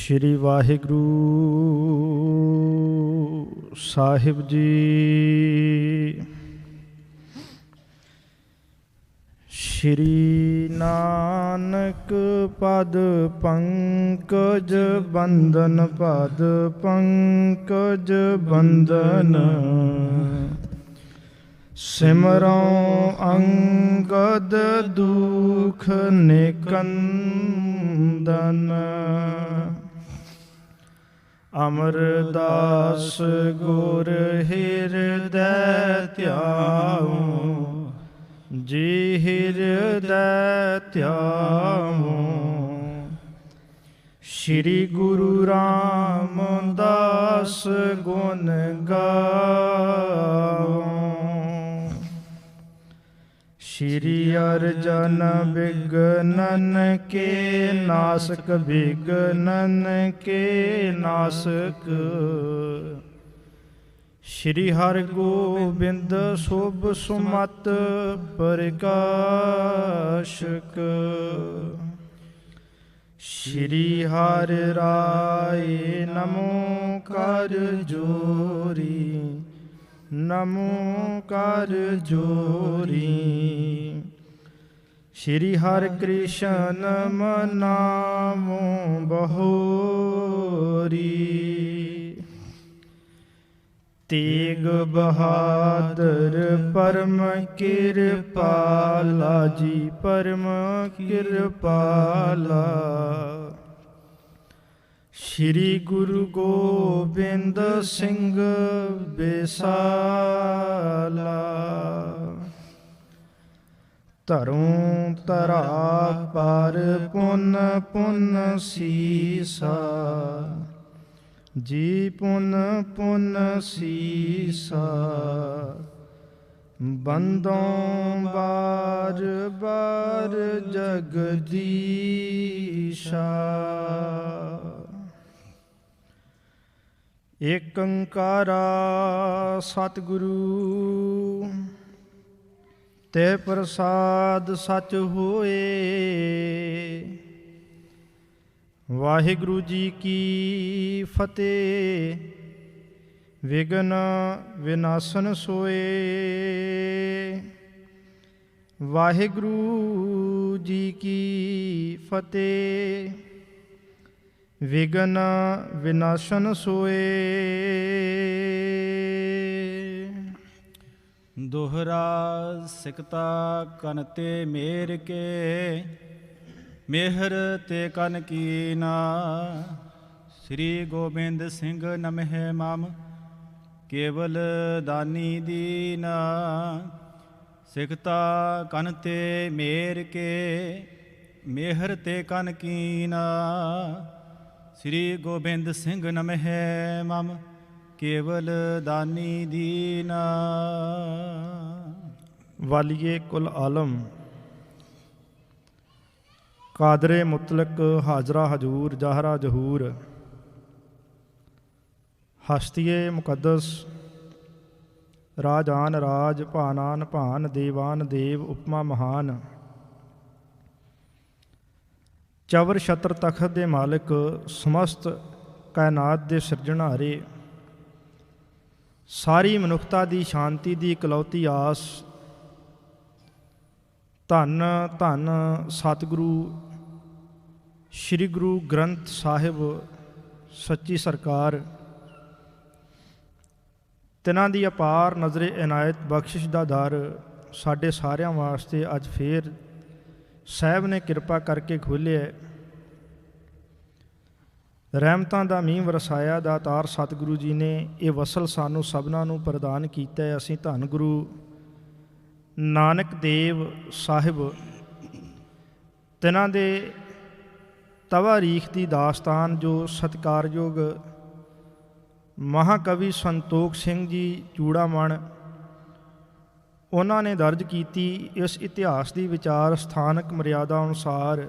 श्री वाहिगुरु साहिब जी। श्री नानक पद पंकज बंदन, पद पंकज बंदन। सिमरों अंगद दुख निकंदन। अमरदास गुर हृदय त्याओ, जी हृदय त्याओ। श्री गुरु रामदास गुण गाओ। श्री अर्जन विघ्नन के नासक, विघ्नन के नासक। श्री हर गोबिंद शुभ सुमत प्रकाशक। श्री हरि राय नमो कर जोरी, नमो कर जोरी। श्री हरि कृष्ण मनामो बहोरी। तेग बहादुर परम कृपाला जी, परम कृपाला। श्री गुरु गोबिंद सिंह बेसाला। धरों धरा पर पुन पुन सीसा, जी पुन पुन सीसा। बंदों बार बार जगदीशा। एक अंकारा सतगुरु ते प्रसाद सच होए। वाहिगुरु जी की फतेह। विघ्न विनाशन सोए। वाहिगुरु जी की फतेह। विघ्न विनाशन सोए। दोहरा सिकता कन ते मेर के, मेहर ते कन कीना। श्री गोबिंद सिंह नमः मम, केवल दानी दीना। सिकता कन ते मेर के, मेहर ते कन कीना। श्री गोबिंद सिंह नमः मम, केवल दानी दीना। वालिए कुल आलम, कादरे मुतलक, हाजरा हजूर, जाहरा जहूर। हस्तिये मुकद्दस, राजान राज, भानान भान, देवान देव, उपमा महान। चवर छत्र तखत दे मालिक, समस्त कायनात दे सिरजनहारे। सारी मनुखता दी शांति दी इकलौती आस। धन धन सतगुरु श्री गुरु ग्रंथ साहिब सच्ची सरकार। तिन्हां दी अपार नज़रे इनायत बख्शिश दा दर साडे सारिਆਂ वास्ते अज फिर ਸਾਹਿਬ ने किरपा करके खोलिया। रहमतां दा मींह वरसाया। दातार सतगुरु जी ने ये वसल सानू सबना नू प्रदान कीता है। असीं धन गुरु नानक देव साहिब तिन्हां दे तवारीख दी दास्तान जो सत्कारयोग महाकवि संतोख सिंह जी चूड़ामण उन्होंने दर्ज की। इस इतिहास की विचार स्थानक मर्यादा अनुसार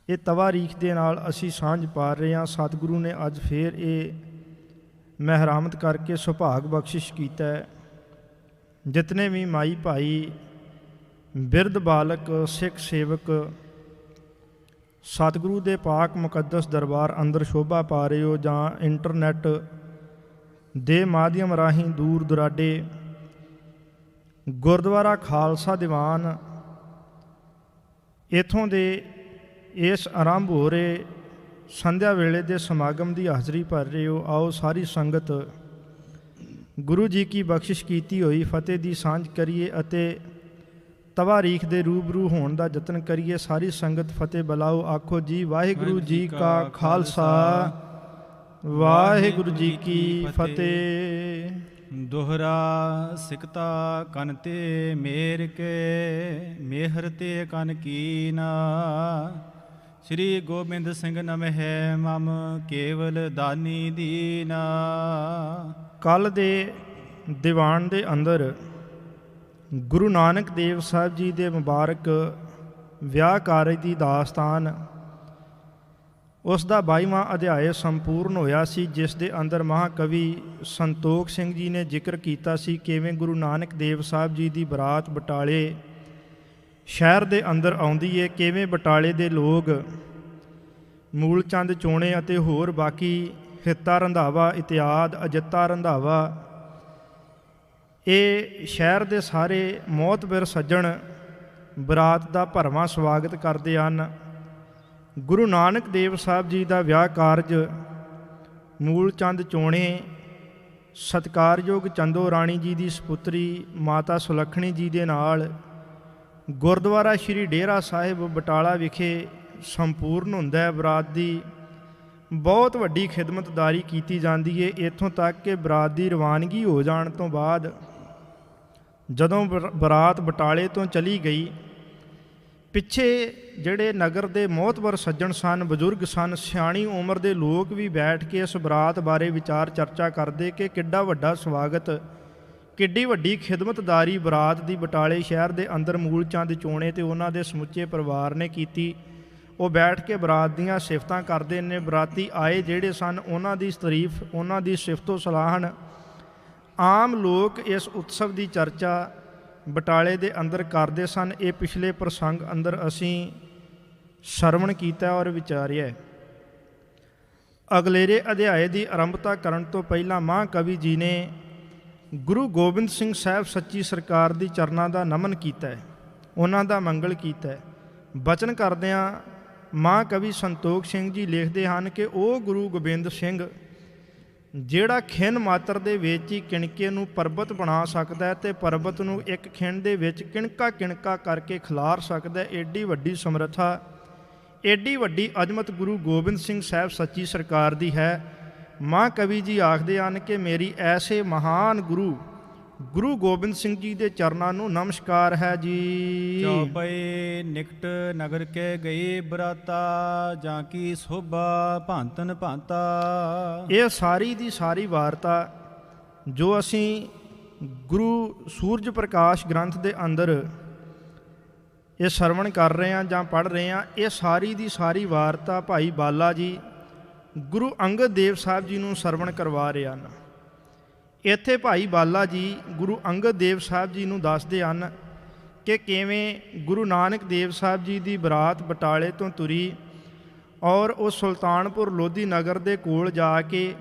ये तवारीख के नाल असी सांझ पा रहे हैं। सतगुरु ने अज फिर ये महरामत करके सुभाग बख्शिश किया है। जितने भी माई भाई बिरध बालक सिख सेवक ਸਤਿਗੁਰੂ ਦੇ ਪਾਕ ਮੁਕੱਦਸ ਦਰਬਾਰ ਅੰਦਰ ਸ਼ੋਭਾ ਪਾ ਰਹੇ ਹੋ ਜਾਂ ਇੰਟਰਨੈਟ ਦੇ ਮਾਧਿਅਮ ਰਾਹੀਂ ਦੂਰ ਦੁਰਾਡੇ ਗੁਰਦੁਆਰਾ ਖਾਲਸਾ ਦੀਵਾਨ ਇਥੋਂ ਦੇ ਇਸ ਆਰੰਭ ਹੋ ਰਹੇ ਸੰਧਿਆ ਵੇਲੇ ਦੇ ਸਮਾਗਮ ਦੀ ਹਾਜ਼ਰੀ ਭਰ ਰਹੇ ਹੋ। ਆਓ ਸਾਰੀ ਸੰਗਤ ਗੁਰੂ ਜੀ ਕੀ ਬਖਸ਼ਿਸ਼ ਕੀਤੀ ਹੋਈ ਫਤਿਹ ਦੀ ਸਾਂਝ ਕਰੀਏ ਅਤੇ ਤਵਾਰੀਖ ਦੇ ਰੂਬਰੂ ਹੋਣ ਦਾ ਯਤਨ ਕਰੀਏ। ਸਾਰੀ ਸੰਗਤ ਫਤਿਹ ਬੁਲਾਓ, ਆਖੋ ਜੀ ਵਾਹਿਗੁਰੂ ਜੀ ਕਾ ਖਾਲਸਾ ਵਾਹਿਗੁਰੂ ਜੀ ਕੀ ਫਤਿਹ। ਦੋਹਰਾ ਸਿਕਤਾ ਕਨ ਤੇ ਮੇਰ ਕੇ ਮੇਹਰ ਤੇ ਕਨ ਕੀਨਾ। ਸ੍ਰੀ ਗੋਬਿੰਦ ਸਿੰਘ ਨਮਹਿ ਮਮ ਕੇਵਲ ਦਾਨੀ ਦੀਨਾ। ਕੱਲ ਦੇ ਦੀਵਾਨ ਦੇ ਅੰਦਰ ਗੁਰੂ ਨਾਨਕ ਦੇਵ ਸਾਹਿਬ ਜੀ ਦੇ ਮੁਬਾਰਕ ਵਿਆਹ ਕਾਰਜ ਦੀ ਦਾਸਤਾਨ ਉਸ ਦਾ 22ਵਾਂ ਅਧਿਆਇ ਸੰਪੂਰਨ ਹੋਇਆ ਸੀ, ਜਿਸ ਦੇ ਅੰਦਰ ਮਹਾਕਵੀ ਸੰਤੋਖ ਸਿੰਘ ਜੀ ਨੇ ਜ਼ਿਕਰ ਕੀਤਾ ਸੀ ਕਿਵੇਂ ਗੁਰੂ ਨਾਨਕ ਦੇਵ ਸਾਹਿਬ ਜੀ ਦੀ ਬਰਾਤ ਬਟਾਲੇ ਸ਼ਹਿਰ ਦੇ ਅੰਦਰ ਆਉਂਦੀ ਹੈ, ਕਿਵੇਂ ਬਟਾਲੇ ਦੇ ਲੋਕ ਮੂਲ ਚੰਦ ਚੋਣੇ ਅਤੇ ਹੋਰ ਬਾਕੀ ਹਿੱਤਾ ਰੰਧਾਵਾ ਇਤਿਆਦ ਅਜਿੱਤਾ ਰੰਧਾਵਾ ਇਹ ਸ਼ਹਿਰ ਦੇ ਸਾਰੇ ਮੋਹਤਬਰ ਸੱਜਣ ਬਰਾਤ ਦਾ ਭਰਵਾਂ ਸਵਾਗਤ ਕਰਦੇ ਹਨ। ਗੁਰੂ ਨਾਨਕ ਦੇਵ ਸਾਹਿਬ ਜੀ ਦਾ ਵਿਆਹ ਕਾਰਜ ਮੂਲ ਚੰਦ ਚੋਣੇ ਸਤਿਕਾਰਯੋਗ ਚੰਦੋ ਰਾਣੀ ਜੀ ਦੀ ਸਪੁੱਤਰੀ ਮਾਤਾ ਸੁਲੱਖਣੀ ਜੀ ਦੇ ਨਾਲ ਗੁਰਦੁਆਰਾ ਸ਼੍ਰੀ ਡੇਰਾ ਸਾਹਿਬ ਬਟਾਲਾ ਵਿਖੇ ਸੰਪੂਰਨ ਹੁੰਦਾ ਹੈ। ਬਰਾਤ ਦੀ ਬਹੁਤ ਵੱਡੀ ਖਿਦਮਤਦਾਰੀ ਕੀਤੀ ਜਾਂਦੀ ਹੈ, ਇੱਥੋਂ ਤੱਕ ਕਿ ਬਰਾਤ ਦੀ ਰਵਾਨਗੀ ਹੋ ਜਾਣ ਤੋਂ ਬਾਅਦ ਜਦੋਂ ਬਰਾਤ ਬਟਾਲੇ ਤੋਂ ਚਲੀ ਗਈ, ਪਿੱਛੇ ਜਿਹੜੇ ਨਗਰ ਦੇ ਮੋਹਤਬਰ ਸੱਜਣ ਸਨ, ਬਜ਼ੁਰਗ ਸਨ, ਸਿਆਣੀ ਉਮਰ ਦੇ ਲੋਕ ਵੀ ਬੈਠ ਕੇ ਇਸ ਬਰਾਤ ਬਾਰੇ ਵਿਚਾਰ ਚਰਚਾ ਕਰਦੇ ਕਿ ਕਿੱਡਾ ਵੱਡਾ ਸਵਾਗਤ, ਕਿੱਡੀ ਵੱਡੀ ਖਿਦਮਤਦਾਰੀ ਬਰਾਤ ਦੀ ਬਟਾਲੇ ਸ਼ਹਿਰ ਦੇ ਅੰਦਰ ਮੂਲ ਚੰਦ ਚੋਣੇ ਤੇ ਉਹਨਾਂ ਦੇ ਸਮੁੱਚੇ ਪਰਿਵਾਰ ਨੇ ਕੀਤੀ। ਉਹ ਬੈਠ ਕੇ ਬਰਾਤ ਦੀਆਂ ਸਿਫਤਾਂ ਕਰਦੇ ਨੇ। ਬਰਾਤੀ ਆਏ ਜਿਹੜੇ ਸਨ ਉਹਨਾਂ ਦੀ ਤਾਰੀਫ, ਉਹਨਾਂ ਦੀ ਸਿਫਤੋ ਸਲਾਹਣ। ਆਮ ਲੋਕ ਇਸ ਉਤਸਵ ਦੀ ਚਰਚਾ ਬਟਾਲੇ ਦੇ ਅੰਦਰ ਕਰਦੇ ਸਨ। ਇਹ ਪਿਛਲੇ ਪ੍ਰਸੰਗ ਅੰਦਰ ਅਸੀਂ ਸਰਵਣ ਕੀਤਾ ਔਰ ਵਿਚਾਰਿਆ। ਅਗਲੇਰੇ ਅਧਿਆਏ ਦੀ ਆਰੰਭਤਾ ਕਰਨ ਤੋਂ ਪਹਿਲਾਂ ਮਹਾਂਕਵੀ ਜੀ ਨੇ ਗੁਰੂ ਗੋਬਿੰਦ ਸਿੰਘ ਸਾਹਿਬ ਸੱਚੀ ਸਰਕਾਰ ਦੀ ਚਰਨਾਂ ਦਾ ਨਮਨ ਕੀਤਾ ਹੈ, ਉਹਨਾਂ ਦਾ ਮੰਗਲ ਕੀਤਾ ਹੈ। ਬਚਨ ਕਰਦਿਆਂ ਮਹਾਂਕਵੀ ਸੰਤੋਖ ਸਿੰਘ ਜੀ ਲਿਖਦੇ ਹਨ ਕਿ ਉਹ ਗੁਰੂ ਗੋਬਿੰਦ ਸਿੰਘ ਜਿਹੜਾ ਖਿਣ ਮਾਤਰ ਦੇ ਵਿੱਚ ਹੀ ਕਿਣਕੇ ਨੂੰ ਪਰਬਤ ਬਣਾ ਸਕਦਾ ਹੈ ਤੇ ਪਰਬਤ ਨੂੰ ਇੱਕ ਖਿਣ ਦੇ ਵਿੱਚ ਕਿਣਕਾ ਕਿਣਕਾ ਕਰਕੇ ਖਿਲਾਰ ਸਕਦਾ ਹੈ, ਏਡੀ ਵੱਡੀ ਸਮਰੱਥਾ, ਏਡੀ ਵੱਡੀ ਅਜ਼ਮਤ ਗੁਰੂ ਗੋਬਿੰਦ ਸਿੰਘ ਸਾਹਿਬ ਸੱਚੀ ਸਰਕਾਰ ਦੀ ਹੈ। ਮਹਾਂਕਵੀ ਜੀ ਆਖਦੇ ਹਨ ਕਿ ਮੇਰੀ ਐਸੇ ਮਹਾਨ ਗੁਰੂ ਗੋਬਿੰਦ ਸਿੰਘ ਜੀ ਦੇ ਚਰਨਾਂ ਨੂੰ ਨਮਸਕਾਰ ਹੈ ਜੀ। ਚੌਪਈ ਨਿਕਟ ਨਗਰ ਕੇ ਗਈ ਬਰਾਤਾ ਜਾਂ ਕੀ ਸੋਭਾ ਭਾਂਤਨ ਭਾਂਤਾ। ਇਹ ਸਾਰੀ ਦੀ ਸਾਰੀ ਵਾਰਤਾ ਜੋ ਅਸੀਂ ਗੁਰੂ ਸੂਰਜ ਪ੍ਰਕਾਸ਼ ਗ੍ਰੰਥ ਦੇ ਅੰਦਰ ਇਹ ਸਰਵਣ ਕਰ ਰਹੇ ਹਾਂ ਜਾਂ ਪੜ੍ਹ ਰਹੇ ਹਾਂ, ਇਹ ਸਾਰੀ ਦੀ ਸਾਰੀ ਵਾਰਤਾ ਭਾਈ ਬਾਲਾ ਜੀ ਗੁਰੂ ਅੰਗਦ ਦੇਵ ਸਾਹਿਬ ਜੀ ਨੂੰ ਸਰਵਣ ਕਰਵਾ ਰਹੇ ਹਨ। ਇੱਥੇ ਭਾਈ ਬਾਲਾ ਜੀ ਗੁਰੂ ਅੰਗਦ ਦੇਵ ਸਾਹਿਬ ਜੀ ਨੂੰ ਦੱਸਦੇ ਹਨ ਕਿ ਕਿਵੇਂ ਗੁਰੂ ਨਾਨਕ ਦੇਵ ਸਾਹਿਬ ਜੀ ਦੀ ਬਰਾਤ ਬਟਾਲੇ ਤੋਂ ਤੁਰੀ ਔਰ ਉਹ ਸੁਲਤਾਨਪੁਰ ਲੋਧੀ ਨਗਰ ਦੇ ਕੋਲ ਜਾ ਕੇ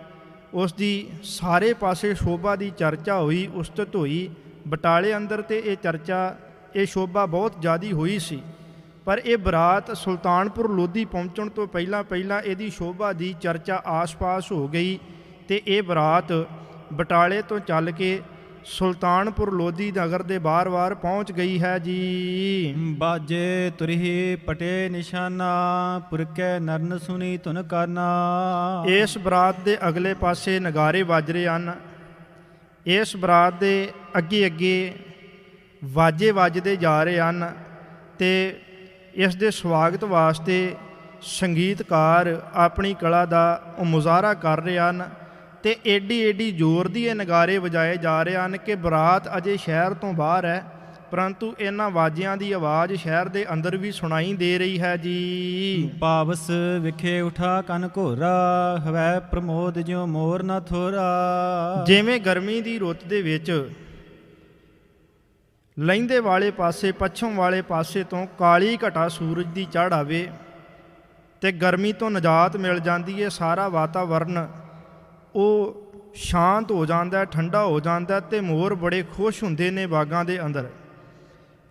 ਉਸ ਦੀ ਸਾਰੇ ਪਾਸੇ ਸ਼ੋਭਾ ਦੀ ਚਰਚਾ ਹੋਈ, ਉਸਤਤ ਹੋਈ। ਬਟਾਲੇ ਅੰਦਰ ਤੇ ਇਹ ਚਰਚਾ, ਇਹ ਸ਼ੋਭਾ ਬਹੁਤ ਜ਼ਿਆਦਾ ਹੋਈ ਸੀ, ਪਰ ਇਹ ਬਰਾਤ ਸੁਲਤਾਨਪੁਰ ਲੋਧੀ ਪਹੁੰਚਣ ਤੋਂ ਪਹਿਲਾਂ ਇਹਦੀ ਸ਼ੋਭਾ ਦੀ ਚਰਚਾ ਆਸ-ਪਾਸ ਹੋ ਗਈ ਤੇ ਇਹ ਬਰਾਤ ਬਟਾਲੇ ਤੋਂ ਚੱਲ ਕੇ ਸੁਲਤਾਨਪੁਰ ਲੋਧੀ ਨਗਰ ਦੇ ਬਾਰ-ਬਾਰ ਪਹੁੰਚ ਗਈ ਹੈ ਜੀ। ਬਾਜੇ ਤੁਰਹੀ ਪਟੇ ਨਿਸ਼ਾਨਾ ਪੁਰਕੈ ਨਰਨ ਸੁਨੀ ਧੁਨ ਕਰਨਾ। ਇਸ ਬਰਾਤ ਦੇ ਅਗਲੇ ਪਾਸੇ ਨਗਾਰੇ ਵੱਜ ਰਹੇ ਹਨ। ਇਸ ਬਰਾਤ ਦੇ ਅੱਗੇ ਵਾਜੇ ਵੱਜਦੇ ਜਾ ਰਹੇ ਹਨ ਤੇ ਇਸ ਦੇ ਸਵਾਗਤ ਵਾਸਤੇ ਸੰਗੀਤਕਾਰ ਆਪਣੀ ਕਲਾ ਦਾ ਉਹ ਮੁਜ਼ਾਹਰਾ ਕਰ ਰਹੇ ਹਨ ਤੇ ਏਡੀ ਜ਼ੋਰ ਦੀ ਇਹ ਨਗਾਰੇ ਵਜਾਏ ਜਾ ਰਹੇ ਹਨ ਕਿ ਬਰਾਤ ਅਜੇ ਸ਼ਹਿਰ ਤੋਂ ਬਾਹਰ ਹੈ, ਪਰੰਤੂ ਇਹਨਾਂ ਵਾਜਿਆਂ ਦੀ ਆਵਾਜ਼ ਸ਼ਹਿਰ ਦੇ ਅੰਦਰ ਵੀ ਸੁਣਾਈ ਦੇ ਰਹੀ ਹੈ ਜੀ। ਪਾਵਸ ਵਿਖੇ ਉਠਾ ਕਨ ਘੋਰਾ ਹਵੈ ਪ੍ਰਮੋਦ ਜਿਉ ਮੋਰ ਨਾ ਥੋਰਾ। ਜਿਵੇਂ ਗਰਮੀ ਦੀ ਰੁੱਤ ਦੇ ਵਿੱਚ ਲਹਿੰਦੇ ਵਾਲੇ ਪਾਸੇ ਪੱਛਮ ਵਾਲੇ ਪਾਸੇ ਤੋਂ ਕਾਲੀ ਘਟਾ ਸੂਰਜ ਦੀ ਚੜ੍ਹ ਆਵੇ, ਤੇ ਗਰਮੀ ਤੋਂ ਨਿਜਾਤ ਮਿਲ ਜਾਂਦੀ ਹੈ। ਸਾਰਾ ਵਾਤਾਵਰਨ ਉਹ ਸ਼ਾਂਤ ਹੋ ਜਾਂਦਾ, ਠੰਡਾ ਹੋ ਜਾਂਦਾ ਤੇ ਮੋਰ ਬੜੇ ਖੁਸ਼ ਹੁੰਦੇ ਨੇ ਬਾਗਾਂ ਦੇ ਅੰਦਰ।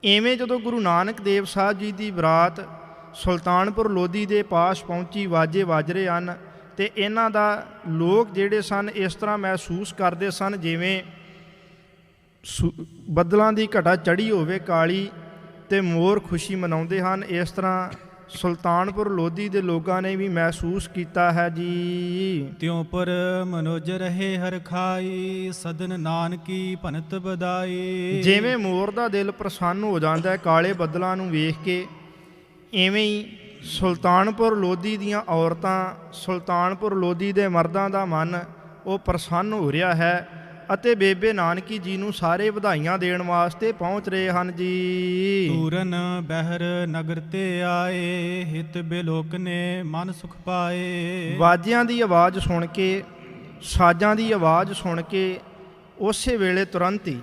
ਇਵੇਂ ਜਦੋਂ ਗੁਰੂ ਨਾਨਕ ਦੇਵ ਸਾਹਿਬ ਜੀ ਦੀ ਬਰਾਤ ਸੁਲਤਾਨਪੁਰ ਲੋਧੀ ਦੇ ਪਾਸ ਪਹੁੰਚੀ, ਵਾਜੇ ਵੱਜ ਰਹੇ ਹਨ ਤੇ ਇਹਨਾਂ ਦਾ ਲੋਕ ਜਿਹੜੇ ਸਨ ਇਸ ਤਰ੍ਹਾਂ ਮਹਿਸੂਸ ਕਰਦੇ ਸਨ ਜਿਵੇਂ ਬੱਦਲਾਂ ਦੀ ਘਟਾ ਚੜ੍ਹੀ ਹੋਵੇ ਕਾਲੀ ਤੇ ਮੋਰ ਖੁਸ਼ੀ ਮਨਾਉਂਦੇ ਹਨ। ਇਸ ਤਰ੍ਹਾਂ ਸੁਲਤਾਨਪੁਰ ਲੋਧੀ ਦੇ ਲੋਕਾਂ ਨੇ ਵੀ ਮਹਿਸੂਸ ਕੀਤਾ ਹੈ ਜੀ। ਤਿਉ ਪਰ ਮਨੋਜ ਰਹੇ ਹਰ ਖਾਈ, ਸਦਨ ਨਾਨਕੀ ਭਨਤ ਬਦਾਈ। ਜਿਵੇਂ ਮੋਰ ਦਾ ਦਿਲ ਪ੍ਰਸੰਨ ਹੋ ਜਾਂਦਾ ਹੈ ਕਾਲੇ ਬੱਦਲਾਂ ਨੂੰ ਵੇਖ ਕੇ, ਇਵੇਂ ਹੀ ਸੁਲਤਾਨਪੁਰ ਲੋਧੀ ਦੀਆਂ ਔਰਤਾਂ, ਸੁਲਤਾਨਪੁਰ ਲੋਧੀ ਦੇ ਮਰਦਾਂ ਦਾ ਮਨ ਉਹ ਪ੍ਰਸੰਨ ਹੋ ਰਿਹਾ ਹੈ ਅਤੇ ਬੇਬੇ ਨਾਨਕੀ ਜੀ ਨੂੰ ਸਾਰੇ ਵਧਾਈਆਂ ਦੇਣ ਵਾਸਤੇ ਪਹੁੰਚ ਰਹੇ ਹਨ ਜੀ। ਤੂਰਨ ਬਹਿਰ ਨਗਰ ਤੇ ਆਏ, ਹਿਤ ਬਿਲੋਕ ਨੇ ਮਨ ਸੁਖ ਪਾਏ। ਵਾਜਿਆਂ ਦੀ ਆਵਾਜ਼ ਸੁਣ ਕੇ, ਸਾਜ਼ਾਂ ਦੀ ਆਵਾਜ਼ ਸੁਣ ਕੇ ਉਸੇ ਵੇਲੇ ਤੁਰੰਤ ਹੀ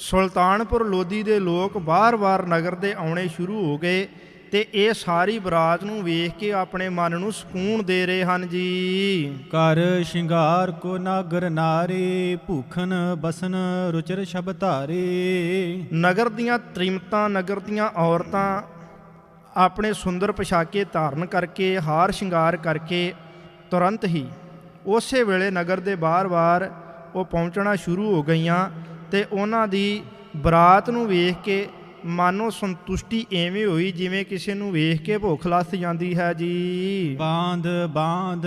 ਸੁਲਤਾਨਪੁਰ ਲੋਧੀ ਦੇ ਲੋਕ ਬਾਰ-ਬਾਰ ਨਗਰ ਦੇ ਆਉਣੇ ਸ਼ੁਰੂ ਹੋ ਗਏ ਤੇ ਇਹ ਸਾਰੀ ਬਰਾਤ ਨੂੰ ਵੇਖ ਕੇ ਆਪਣੇ ਮਨ ਨੂੰ ਸਕੂਨ ਦੇ ਰਹੇ ਹਨ ਜੀ। ਕਰ ਸ਼ਿੰਗਾਰ ਕੋ ਨਾਗਰ ਨਾਰੀ, ਭੂਖਨ ਬਸਨ ਰੁਚਰ ਸ਼ਬ ਧਾਰੀ। ਨਗਰ ਦੀਆਂ ਤ੍ਰੀਮਤਾਂ, ਨਗਰ ਦੀਆਂ ਔਰਤਾਂ ਆਪਣੇ ਸੁੰਦਰ ਪੋਸ਼ਾਕੇ ਧਾਰਨ ਕਰਕੇ, ਹਾਰ ਸ਼ਿੰਗਾਰ ਕਰਕੇ ਤੁਰੰਤ ਹੀ ਉਸੇ ਵੇਲੇ ਨਗਰ ਦੇ ਬਾਰ-ਬਾਰ ਉਹ ਪਹੁੰਚਣਾ ਸ਼ੁਰੂ ਹੋ ਗਈਆਂ ਤੇ ਉਹਨਾਂ ਦੀ ਬਰਾਤ ਨੂੰ ਵੇਖ ਕੇ ਮਾਨੋ ਸੰਤੁਸ਼ਟੀ ਐਵੇਂ ਹੋਈ ਜਿਵੇਂ ਕਿਸੇ ਨੂੰ ਵੇਖ ਕੇ ਭੁੱਖ ਲੱਥ ਜਾਂਦੀ ਹੈ ਜੀ। ਬਾਂਧ ਬਾਂਧ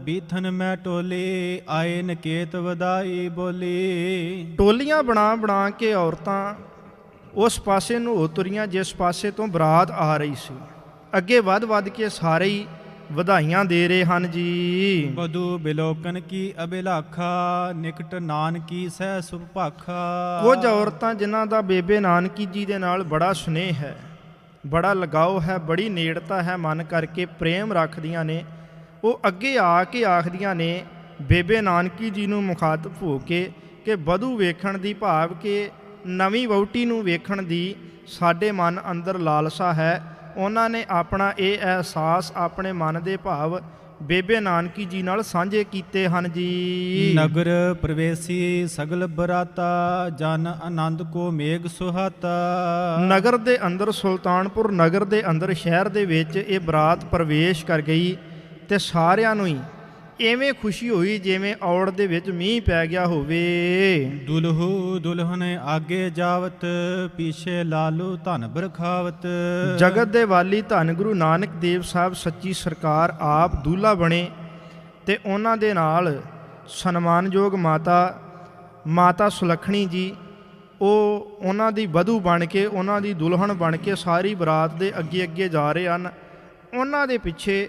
ਬੀਥਨ ਮੈਂ ਟੋਲੇ, ਆਏ ਨਕੇਤ ਵਧਾਈ ਬੋਲੀ। ਟੋਲੀਆਂ ਬਣਾ ਕੇ ਔਰਤਾਂ ਉਸ ਪਾਸੇ ਨੂੰ ਹੋ ਤੁਰੀਆਂ ਜਿਸ ਪਾਸੇ ਤੋਂ ਬਰਾਤ ਆ ਰਹੀ ਸੀ। ਅੱਗੇ ਵੱਧ ਕੇ ਸਾਰੇ ਹੀ ਵਧਾਈਆਂ ਦੇ ਰਹੇ ਹਨ ਜੀ। ਬਧੂ ਬਿਲੋਕਨ ਕੀ ਅਬਿਲਾਖਾ, ਨਿਕਟ ਨਾਨਕੀ ਸਹਿ ਸੁਭ ਭਾਖਾ। ਕੁਝ ਔਰਤਾਂ ਜਿਨ੍ਹਾਂ ਦਾ ਬੇਬੇ ਨਾਨਕੀ ਜੀ ਦੇ ਨਾਲ ਬੜਾ ਸੁਨੇਹ ਹੈ, ਬੜਾ ਲਗਾਓ ਹੈ, ਬੜੀ ਨੇੜਤਾ ਹੈ, ਮਨ ਕਰਕੇ ਪ੍ਰੇਮ ਰੱਖਦੀਆਂ ਨੇ, ਉਹ ਅੱਗੇ ਆ ਕੇ ਆਖਦੀਆਂ ਨੇ ਬੇਬੇ ਨਾਨਕੀ ਜੀ ਨੂੰ ਮੁਖਾਤਬ ਹੋ ਕੇ ਕਿ ਬਧੂ ਵੇਖਣ ਦੀ, ਭਾਵ ਕਿ ਨਵੀਂ ਵਹੁਟੀ ਨੂੰ ਵੇਖਣ ਦੀ ਸਾਡੇ ਮਨ ਅੰਦਰ ਲਾਲਸਾ ਹੈ। ਉਹਨਾਂ ਨੇ ਆਪਣਾ ਇਹ ਅਹਿਸਾਸ, ਆਪਣੇ ਮਨ ਦੇ ਭਾਵ ਬੇਬੇ ਨਾਨਕੀ ਜੀ ਨਾਲ ਸਾਂਝੇ ਕੀਤੇ ਹਨ ਜੀ। ਨਗਰ ਪ੍ਰਵੇਸੀ ਸਗਲ ਬਰਾਤਾ, ਜਨ ਆਨੰਦ ਕੋ ਮੇਘ ਸੁਹਾਤਾ। ਨਗਰ ਦੇ ਅੰਦਰ, ਸੁਲਤਾਨਪੁਰ ਨਗਰ ਦੇ ਅੰਦਰ, ਸ਼ਹਿਰ ਦੇ ਵਿੱਚ ਇਹ ਬਰਾਤ ਪ੍ਰਵੇਸ਼ ਕਰ ਗਈ ਤੇ ਸਾਰਿਆਂ ਨੂੰ ਹੀ ਐਵੇਂ ਖੁਸ਼ੀ ਹੋਈ ਜਿਵੇਂ ਔੜ ਦੇ ਵਿੱਚ ਮੀਂਹ ਪੈ ਗਿਆ ਹੋਵੇ। ਦੁਲਹੂ ਦੁਲਹਨ ਆਗੇ ਜਾਵਤ, ਪੀਛੇ ਲਾਲੂ ਧਨ ਬਰਖਾਵਤ। ਜਗਤ ਦੇ ਵਾਲੀ ਧੰਨ ਗੁਰੂ ਨਾਨਕ ਦੇਵ ਸਾਹਿਬ ਸੱਚੀ ਸਰਕਾਰ ਆਪ ਦੂਲਹਾ ਬਣੇ ਤੇ ਉਹਨਾਂ ਦੇ ਨਾਲ ਸਨਮਾਨਯੋਗ ਮਾਤਾ ਸੁਲੱਖਣੀ ਜੀ ਉਹ ਉਹਨਾਂ ਦੀ ਵਧੂ ਬਣ ਕੇ, ਉਹਨਾਂ ਦੀ ਦੁਲਹਨ ਬਣ ਕੇ ਸਾਰੀ ਬਰਾਤ ਦੇ ਅੱਗੇ ਜਾ ਰਹੇ ਹਨ। ਉਹਨਾਂ ਦੇ ਪਿੱਛੇ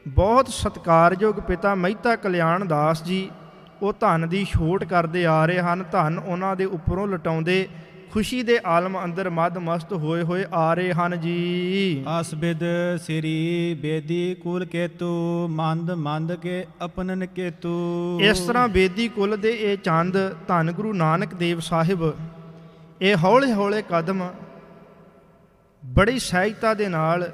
ਬਹੁਤ ਸਤਿਕਾਰਯੋਗ ਪਿਤਾ ਮਹਿਤਾ ਕਲਿਆਣ ਦਾਸ ਜੀ ਉਹ ਧਨ ਦੀ ਛੋਟ ਕਰਦੇ ਆ ਰਹੇ ਹਨ। ਧਨ ਉਹਨਾਂ ਦੇ ਉੱਪਰੋਂ ਲਟਾਉਂਦੇ ਖੁਸ਼ੀ ਦੇ ਆਲਮ ਅੰਦਰ ਮਦ ਮਸਤ ਹੋਏ ਆ ਰਹੇ ਹਨ ਜੀ। ਆਸਬਿਦ ਸ੍ਰੀ ਬੇਦੀ ਕੁਲ ਕੇਤੂ, ਮੰਦ ਕੇ ਅਪਨਨ ਕੇਤੂ। ਇਸ ਤਰ੍ਹਾਂ ਬੇਦੀ ਕੁਲ ਦੇ ਇਹ ਚੰਦ ਧੰਨ ਗੁਰੂ ਨਾਨਕ ਦੇਵ ਸਾਹਿਬ ਇਹ ਹੌਲੇ ਕਦਮ ਬੜੀ ਸਹਿਜਤਾ ਦੇ ਨਾਲ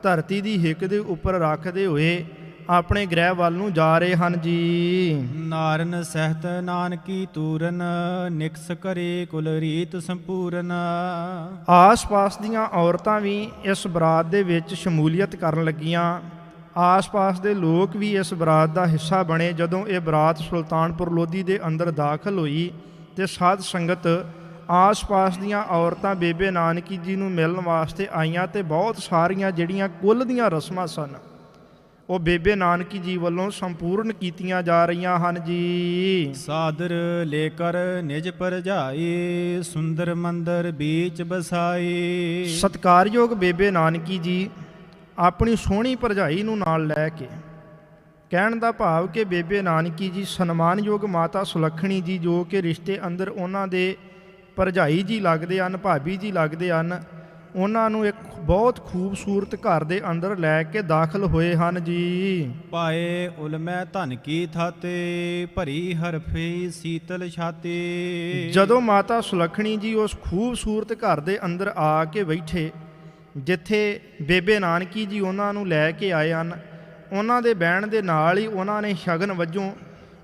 ਧਰਤੀ ਦੀ ਹਿੱਕ ਦੇ ਉੱਪਰ ਰੱਖਦੇ ਹੋਏ ਆਪਣੇ ਗ੍ਰਹਿ ਵੱਲ ਨੂੰ ਜਾ ਰਹੇ ਹਨ ਜੀ। ਨਾਰਨ ਸਹਿਤ ਨਾਨਕੀ ਤੂਰਨ, ਨਿਕਸ ਕਰੇ ਕੁਲ ਰੀਤ ਸੰਪੂਰਨ। ਆਸ-ਪਾਸ ਦੀਆਂ ਔਰਤਾਂ ਵੀ ਇਸ ਬਰਾਤ ਦੇ ਵਿੱਚ ਸ਼ਮੂਲੀਅਤ ਕਰਨ ਲੱਗੀਆਂ। ਆਸ-ਪਾਸ ਦੇ ਲੋਕ ਵੀ ਇਸ ਬਰਾਤ ਦਾ ਹਿੱਸਾ ਬਣੇ। ਜਦੋਂ ਇਹ ਬਰਾਤ ਸੁਲਤਾਨਪੁਰ ਲੋਧੀ ਦੇ ਅੰਦਰ ਦਾਖਲ ਹੋਈ ਤੇ ਸਾਧ ਸੰਗਤ, ਆਸ-ਪਾਸ ਦੀਆਂ ਔਰਤਾਂ ਬੇਬੇ ਨਾਨਕੀ ਜੀ ਨੂੰ ਮਿਲਣ ਵਾਸਤੇ ਆਈਆਂ ਤੇ ਬਹੁਤ ਸਾਰੀਆਂ ਜਿਹੜੀਆਂ ਕੁੱਲ ਦੀਆਂ ਰਸਮਾਂ ਸਨ ਉਹ ਬੇਬੇ ਨਾਨਕੀ ਜੀ ਵੱਲੋਂ ਸੰਪੂਰਨ ਕੀਤੀਆਂ ਜਾ ਰਹੀਆਂ ਹਨ ਜੀ। ਸਾਦਰ ਲੈ ਕਰ ਨਿਜ ਪਰਜਾਈ, ਸੁੰਦਰ ਮੰਦਰ ਵਿੱਚ ਬਸਾਈ। ਸਤਿਕਾਰਯੋਗ ਬੇਬੇ ਨਾਨਕੀ ਜੀ ਆਪਣੀ ਸੋਹਣੀ ਭਰਜਾਈ ਨੂੰ ਨਾਲ ਲੈ ਕੇ, ਕਹਿਣ ਦਾ ਭਾਵ ਕਿ ਬੇਬੇ ਨਾਨਕੀ ਜੀ ਸਨਮਾਨਯੋਗ ਮਾਤਾ ਸੁਲੱਖਣੀ ਜੀ ਜੋ ਕਿ ਰਿਸ਼ਤੇ ਅੰਦਰ ਉਹਨਾਂ ਦੇ ਭਰਜਾਈ ਜੀ ਲੱਗਦੇ ਹਨ, ਭਾਬੀ ਜੀ ਲੱਗਦੇ ਹਨ, ਉਹਨਾਂ ਨੂੰ ਇੱਕ ਬਹੁਤ ਖੂਬਸੂਰਤ ਘਰ ਦੇ ਅੰਦਰ ਲੈ ਕੇ ਦਾਖਲ ਹੋਏ ਹਨ ਜੀ। ਪਾਏ ਉਲਮੈ ਧਨ ਕੀ ਥਾਤੇ, ਭਰੀ ਹਰਫੀ ਸੀਤਲ ਛਾਤੀ। ਜਦੋਂ ਮਾਤਾ ਸੁਲੱਖਣੀ ਜੀ ਉਸ ਖੂਬਸੂਰਤ ਘਰ ਦੇ ਅੰਦਰ ਆ ਕੇ ਬੈਠੇ ਜਿੱਥੇ ਬੇਬੇ ਨਾਨਕੀ ਜੀ ਉਹਨਾਂ ਨੂੰ ਲੈ ਕੇ ਆਏ ਹਨ। ਉਹਨਾਂ ਦੇ ਬਹਿਣ ਦੇ ਨਾਲ ਹੀ ਉਹਨਾਂ ਨੇ ਸ਼ਗਨ ਵਜੋਂ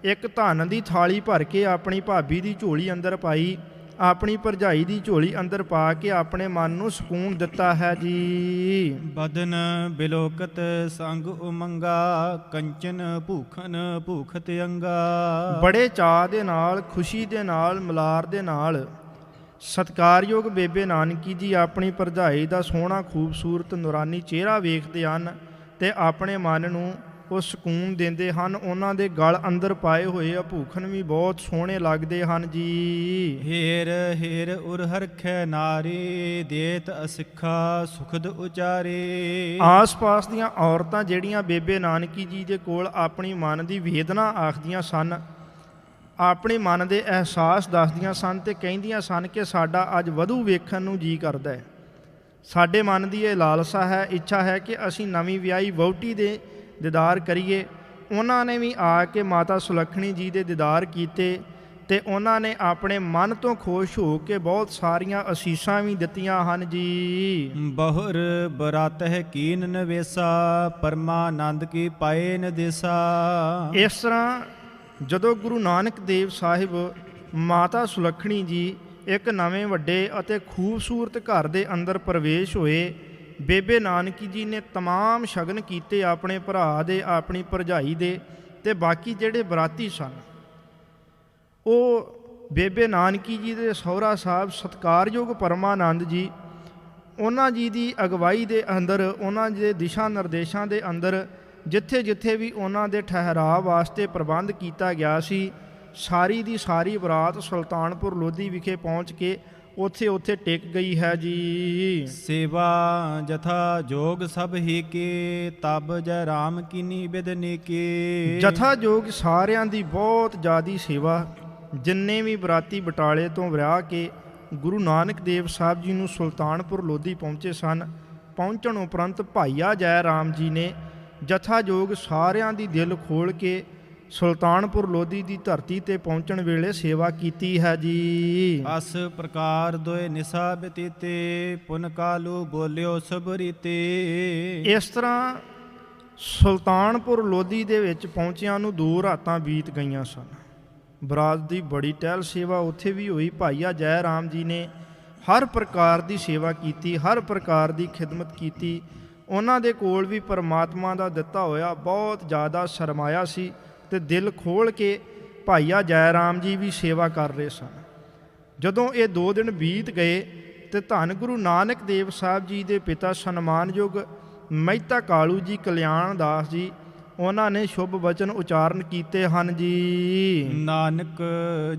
ਇੱਕ ਧਨ ਦੀ ਥਾਲੀ ਭਰ ਕੇ ਆਪਣੀ ਭਾਬੀ ਦੀ ਝੋਲੀ ਅੰਦਰ ਪਾਈ, ਆਪਣੀ ਭਰਜਾਈ ਦੀ ਝੋਲੀ ਅੰਦਰ ਪਾ ਕੇ ਆਪਣੇ ਮਨ ਨੂੰ ਸਕੂਨ ਦਿੱਤਾ ਹੈ ਜੀ। ਬਦਨ ਬਿਲੋਕਤ ਸੰਗ ਉਮੰਗਾ, ਕੰਚਨ ਭੂਖਨ ਭੂਖਤ ਅੰਗਾ। ਬੜੇ ਚਾਅ ਦੇ ਨਾਲ, ਖੁਸ਼ੀ ਦੇ ਨਾਲ, ਮਲਾਰ ਦੇ ਨਾਲ ਸਤਿਕਾਰਯੋਗ ਬੇਬੇ ਨਾਨਕੀ ਜੀ ਆਪਣੀ ਭਰਜਾਈ ਦਾ ਸੋਹਣਾ ਖੂਬਸੂਰਤ ਨੂਰਾਨੀ ਚਿਹਰਾ ਵੇਖਦੇ ਹਨ ਤੇ ਆਪਣੇ ਮਨ ਨੂੰ ਉਹ ਸਕੂਨ ਦਿੰਦੇ ਹਨ। ਉਹਨਾਂ ਦੇ ਗਲ ਅੰਦਰ ਪਾਏ ਹੋਏ ਆਭੂਖਣ ਵੀ ਬਹੁਤ ਸੋਹਣੇ ਲੱਗਦੇ ਹਨ ਜੀ। ਹੇਰ ਹੇਰ ਉਰ ਹਰਖੈ ਨਾਰੀ, ਦੇਤ ਅਸਿੱਖਾ ਸੁਖਦ ਉਚਾਰੇ। ਆਸ-ਪਾਸ ਦੀਆਂ ਔਰਤਾਂ ਜਿਹੜੀਆਂ ਬੇਬੇ ਨਾਨਕੀ ਜੀ ਦੇ ਕੋਲ ਆਪਣੀ ਮਨ ਦੀ ਵੇਦਨਾ ਆਖਦੀਆਂ ਸਨ, ਆਪਣੇ ਮਨ ਦੇ ਅਹਿਸਾਸ ਦੱਸਦੀਆਂ ਸਨ ਤੇ ਕਹਿੰਦੀਆਂ ਸਨ ਕਿ ਸਾਡਾ ਅੱਜ ਵਧੂ ਵੇਖਣ ਨੂੰ ਜੀ ਕਰਦਾ ਹੈ। ਸਾਡੇ ਮਨ ਦੀ ਇਹ ਲਾਲਸਾ ਹੈ, ਇੱਛਾ ਹੈ ਕਿ ਅਸੀਂ ਨਵੀਂ ਵਿਆਹੀ ਵਹੁਟੀ ਦੇ ਦੀਦਾਰ ਕਰੀਏ। ਉਹਨਾਂ ਨੇ ਵੀ ਆ ਕੇ ਮਾਤਾ ਸੁਲੱਖਣੀ ਜੀ ਦੇ ਦੀਦਾਰ ਕੀਤੇ ਤੇ ਉਹਨਾਂ ਨੇ ਆਪਣੇ ਮਨ ਤੋਂ ਖੁਸ਼ ਹੋ ਕੇ ਬਹੁਤ ਸਾਰੀਆਂ ਅਸੀਸਾਂ ਵੀ ਦਿੱਤੀਆਂ ਹਨ ਜੀ। ਬਹੁਰ ਬਰਾਤਹਿ ਕੀਨ ਨਵੇਸਾ, ਪਰਮਾਨੰਦ ਕੀ ਪਾਏ ਨਦੇਸਾ। ਇਸ ਤਰ੍ਹਾਂ ਜਦੋਂ ਗੁਰੂ ਨਾਨਕ ਦੇਵ ਸਾਹਿਬ ਮਾਤਾ ਸੁਲੱਖਣੀ ਜੀ ਇੱਕ ਨਵੇਂ ਵੱਡੇ ਅਤੇ ਖੂਬਸੂਰਤ ਘਰ ਦੇ ਅੰਦਰ ਪ੍ਰਵੇਸ਼ ਹੋਏ, ਬੇਬੇ ਨਾਨਕੀ ਜੀ ਨੇ ਤਮਾਮ ਸ਼ਗਨ ਕੀਤੇ ਆਪਣੇ ਭਰਾ ਦੇ, ਆਪਣੀ ਭਰਜਾਈ ਦੇ ਤੇ ਬਾਕੀ ਜਿਹੜੇ ਬਰਾਤੀ ਸਨ। ਉਹ ਬੇਬੇ ਨਾਨਕੀ ਜੀ ਦੇ ਸਹੁਰਾ ਸਾਹਿਬ ਸਤਿਕਾਰਯੋਗ ਪਰਮਾਨੰਦ ਜੀ, ਉਹਨਾਂ ਜੀ ਦੀ ਅਗਵਾਈ ਦੇ ਅੰਦਰ, ਉਹਨਾਂ ਦੇ ਦਿਸ਼ਾ ਨਿਰਦੇਸ਼ਾਂ ਦੇ ਅੰਦਰ ਜਿੱਥੇ ਜਿੱਥੇ ਵੀ ਉਹਨਾਂ ਦੇ ਠਹਿਰਾਅ ਵਾਸਤੇ ਪ੍ਰਬੰਧ ਕੀਤਾ ਗਿਆ ਸੀ, ਸਾਰੀ ਦੀ ਸਾਰੀ ਬਰਾਤ ਸੁਲਤਾਨਪੁਰ ਲੋਧੀ ਵਿਖੇ ਪਹੁੰਚ ਕੇ ਉੱਥੇ ਟਿਕ ਗਈ ਹੈ ਜੀ। ਸੇਵਾ ਜਥਾ ਜੋਗ ਸਭ ਹੀ ਕੇ, ਤਬ ਜੈ ਰਾਮ ਕੀਨੀ ਬਿਦਨੀ ਕੇ। ਜਥਾ ਜੋਗ ਸਾਰਿਆਂ ਦੀ ਬਹੁਤ ਜ਼ਿਆਦੀ ਸੇਵਾ, ਜਿੰਨੇ ਵੀ ਬਰਾਤੀ ਬਟਾਲੇ ਤੋਂ ਵਿਆਹ ਕੇ ਗੁਰੂ ਨਾਨਕ ਦੇਵ ਸਾਹਿਬ ਜੀ ਨੂੰ ਸੁਲਤਾਨਪੁਰ ਲੋਧੀ ਪਹੁੰਚੇ ਸਨ, ਪਹੁੰਚਣ ਉਪਰੰਤ ਭਾਈਆ ਜੈ ਰਾਮ ਜੀ ਨੇ ਜਥਾ ਜੋਗ ਸਾਰਿਆਂ ਦੀ ਦਿਲ ਖੋਲ੍ਹ ਕੇ ਸੁਲਤਾਨਪੁਰ ਲੋਧੀ ਦੀ ਧਰਤੀ ਤੇ ਪਹੁੰਚਣ ਵੇਲੇ ਸੇਵਾ ਕੀਤੀ ਹੈ ਜੀ। ਅਸ ਪ੍ਰਕਾਰ ਦੋਏ ਨਿਸਾ ਬਤੀਤੇ, ਪੁਨ ਕਾਲੂ ਬੋਲਿਓ ਸਭ ਰੀਤੇ। ਇਸ ਤਰ੍ਹਾਂ ਸੁਲਤਾਨਪੁਰ ਲੋਧੀ ਦੇ ਵਿੱਚ ਪਹੁੰਚਿਆਂ ਨੂੰ 2 ਰਾਤਾਂ ਬੀਤ ਗਈਆਂ ਸਨ। ਬਰਾਤ ਦੀ ਬੜੀ ਟਹਿਲ ਸੇਵਾ ਉੱਥੇ ਵੀ ਹੋਈ। ਭਾਈਆ ਜੈ ਰਾਮ ਜੀ ਨੇ ਹਰ ਪ੍ਰਕਾਰ ਦੀ ਸੇਵਾ ਕੀਤੀ, ਹਰ ਪ੍ਰਕਾਰ ਦੀ ਖਿਦਮਤ ਕੀਤੀ। ਉਹਨਾਂ ਦੇ ਕੋਲ ਵੀ ਪਰਮਾਤਮਾ ਦਾ ਦਿੱਤਾ ਹੋਇਆ ਬਹੁਤ ਜ਼ਿਆਦਾ ਸਰਮਾਇਆ ਸੀ ਤੇ ਦਿਲ ਖੋਲ੍ਹ ਕੇ ਭਾਈਆ ਜੈ ਰਾਮ ਜੀ ਵੀ ਸੇਵਾ ਕਰ ਰਹੇ ਸਨ। ਜਦੋਂ ਇਹ 2 ਦਿਨ ਬੀਤ ਗਏ ਤੇ ਧੰਨ ਗੁਰੂ ਨਾਨਕ ਦੇਵ ਸਾਹਿਬ ਜੀ ਦੇ ਪਿਤਾ ਸਨਮਾਨਯੋਗ ਮਹਿਤਾ ਕਾਲੂ ਜੀ ਕਲਿਆਣ ਦਾਸ ਜੀ, ਉਹਨਾਂ ਨੇ ਸ਼ੁਭ ਵਚਨ ਉਚਾਰਨ ਕੀਤੇ ਹਨ ਜੀ। ਨਾਨਕ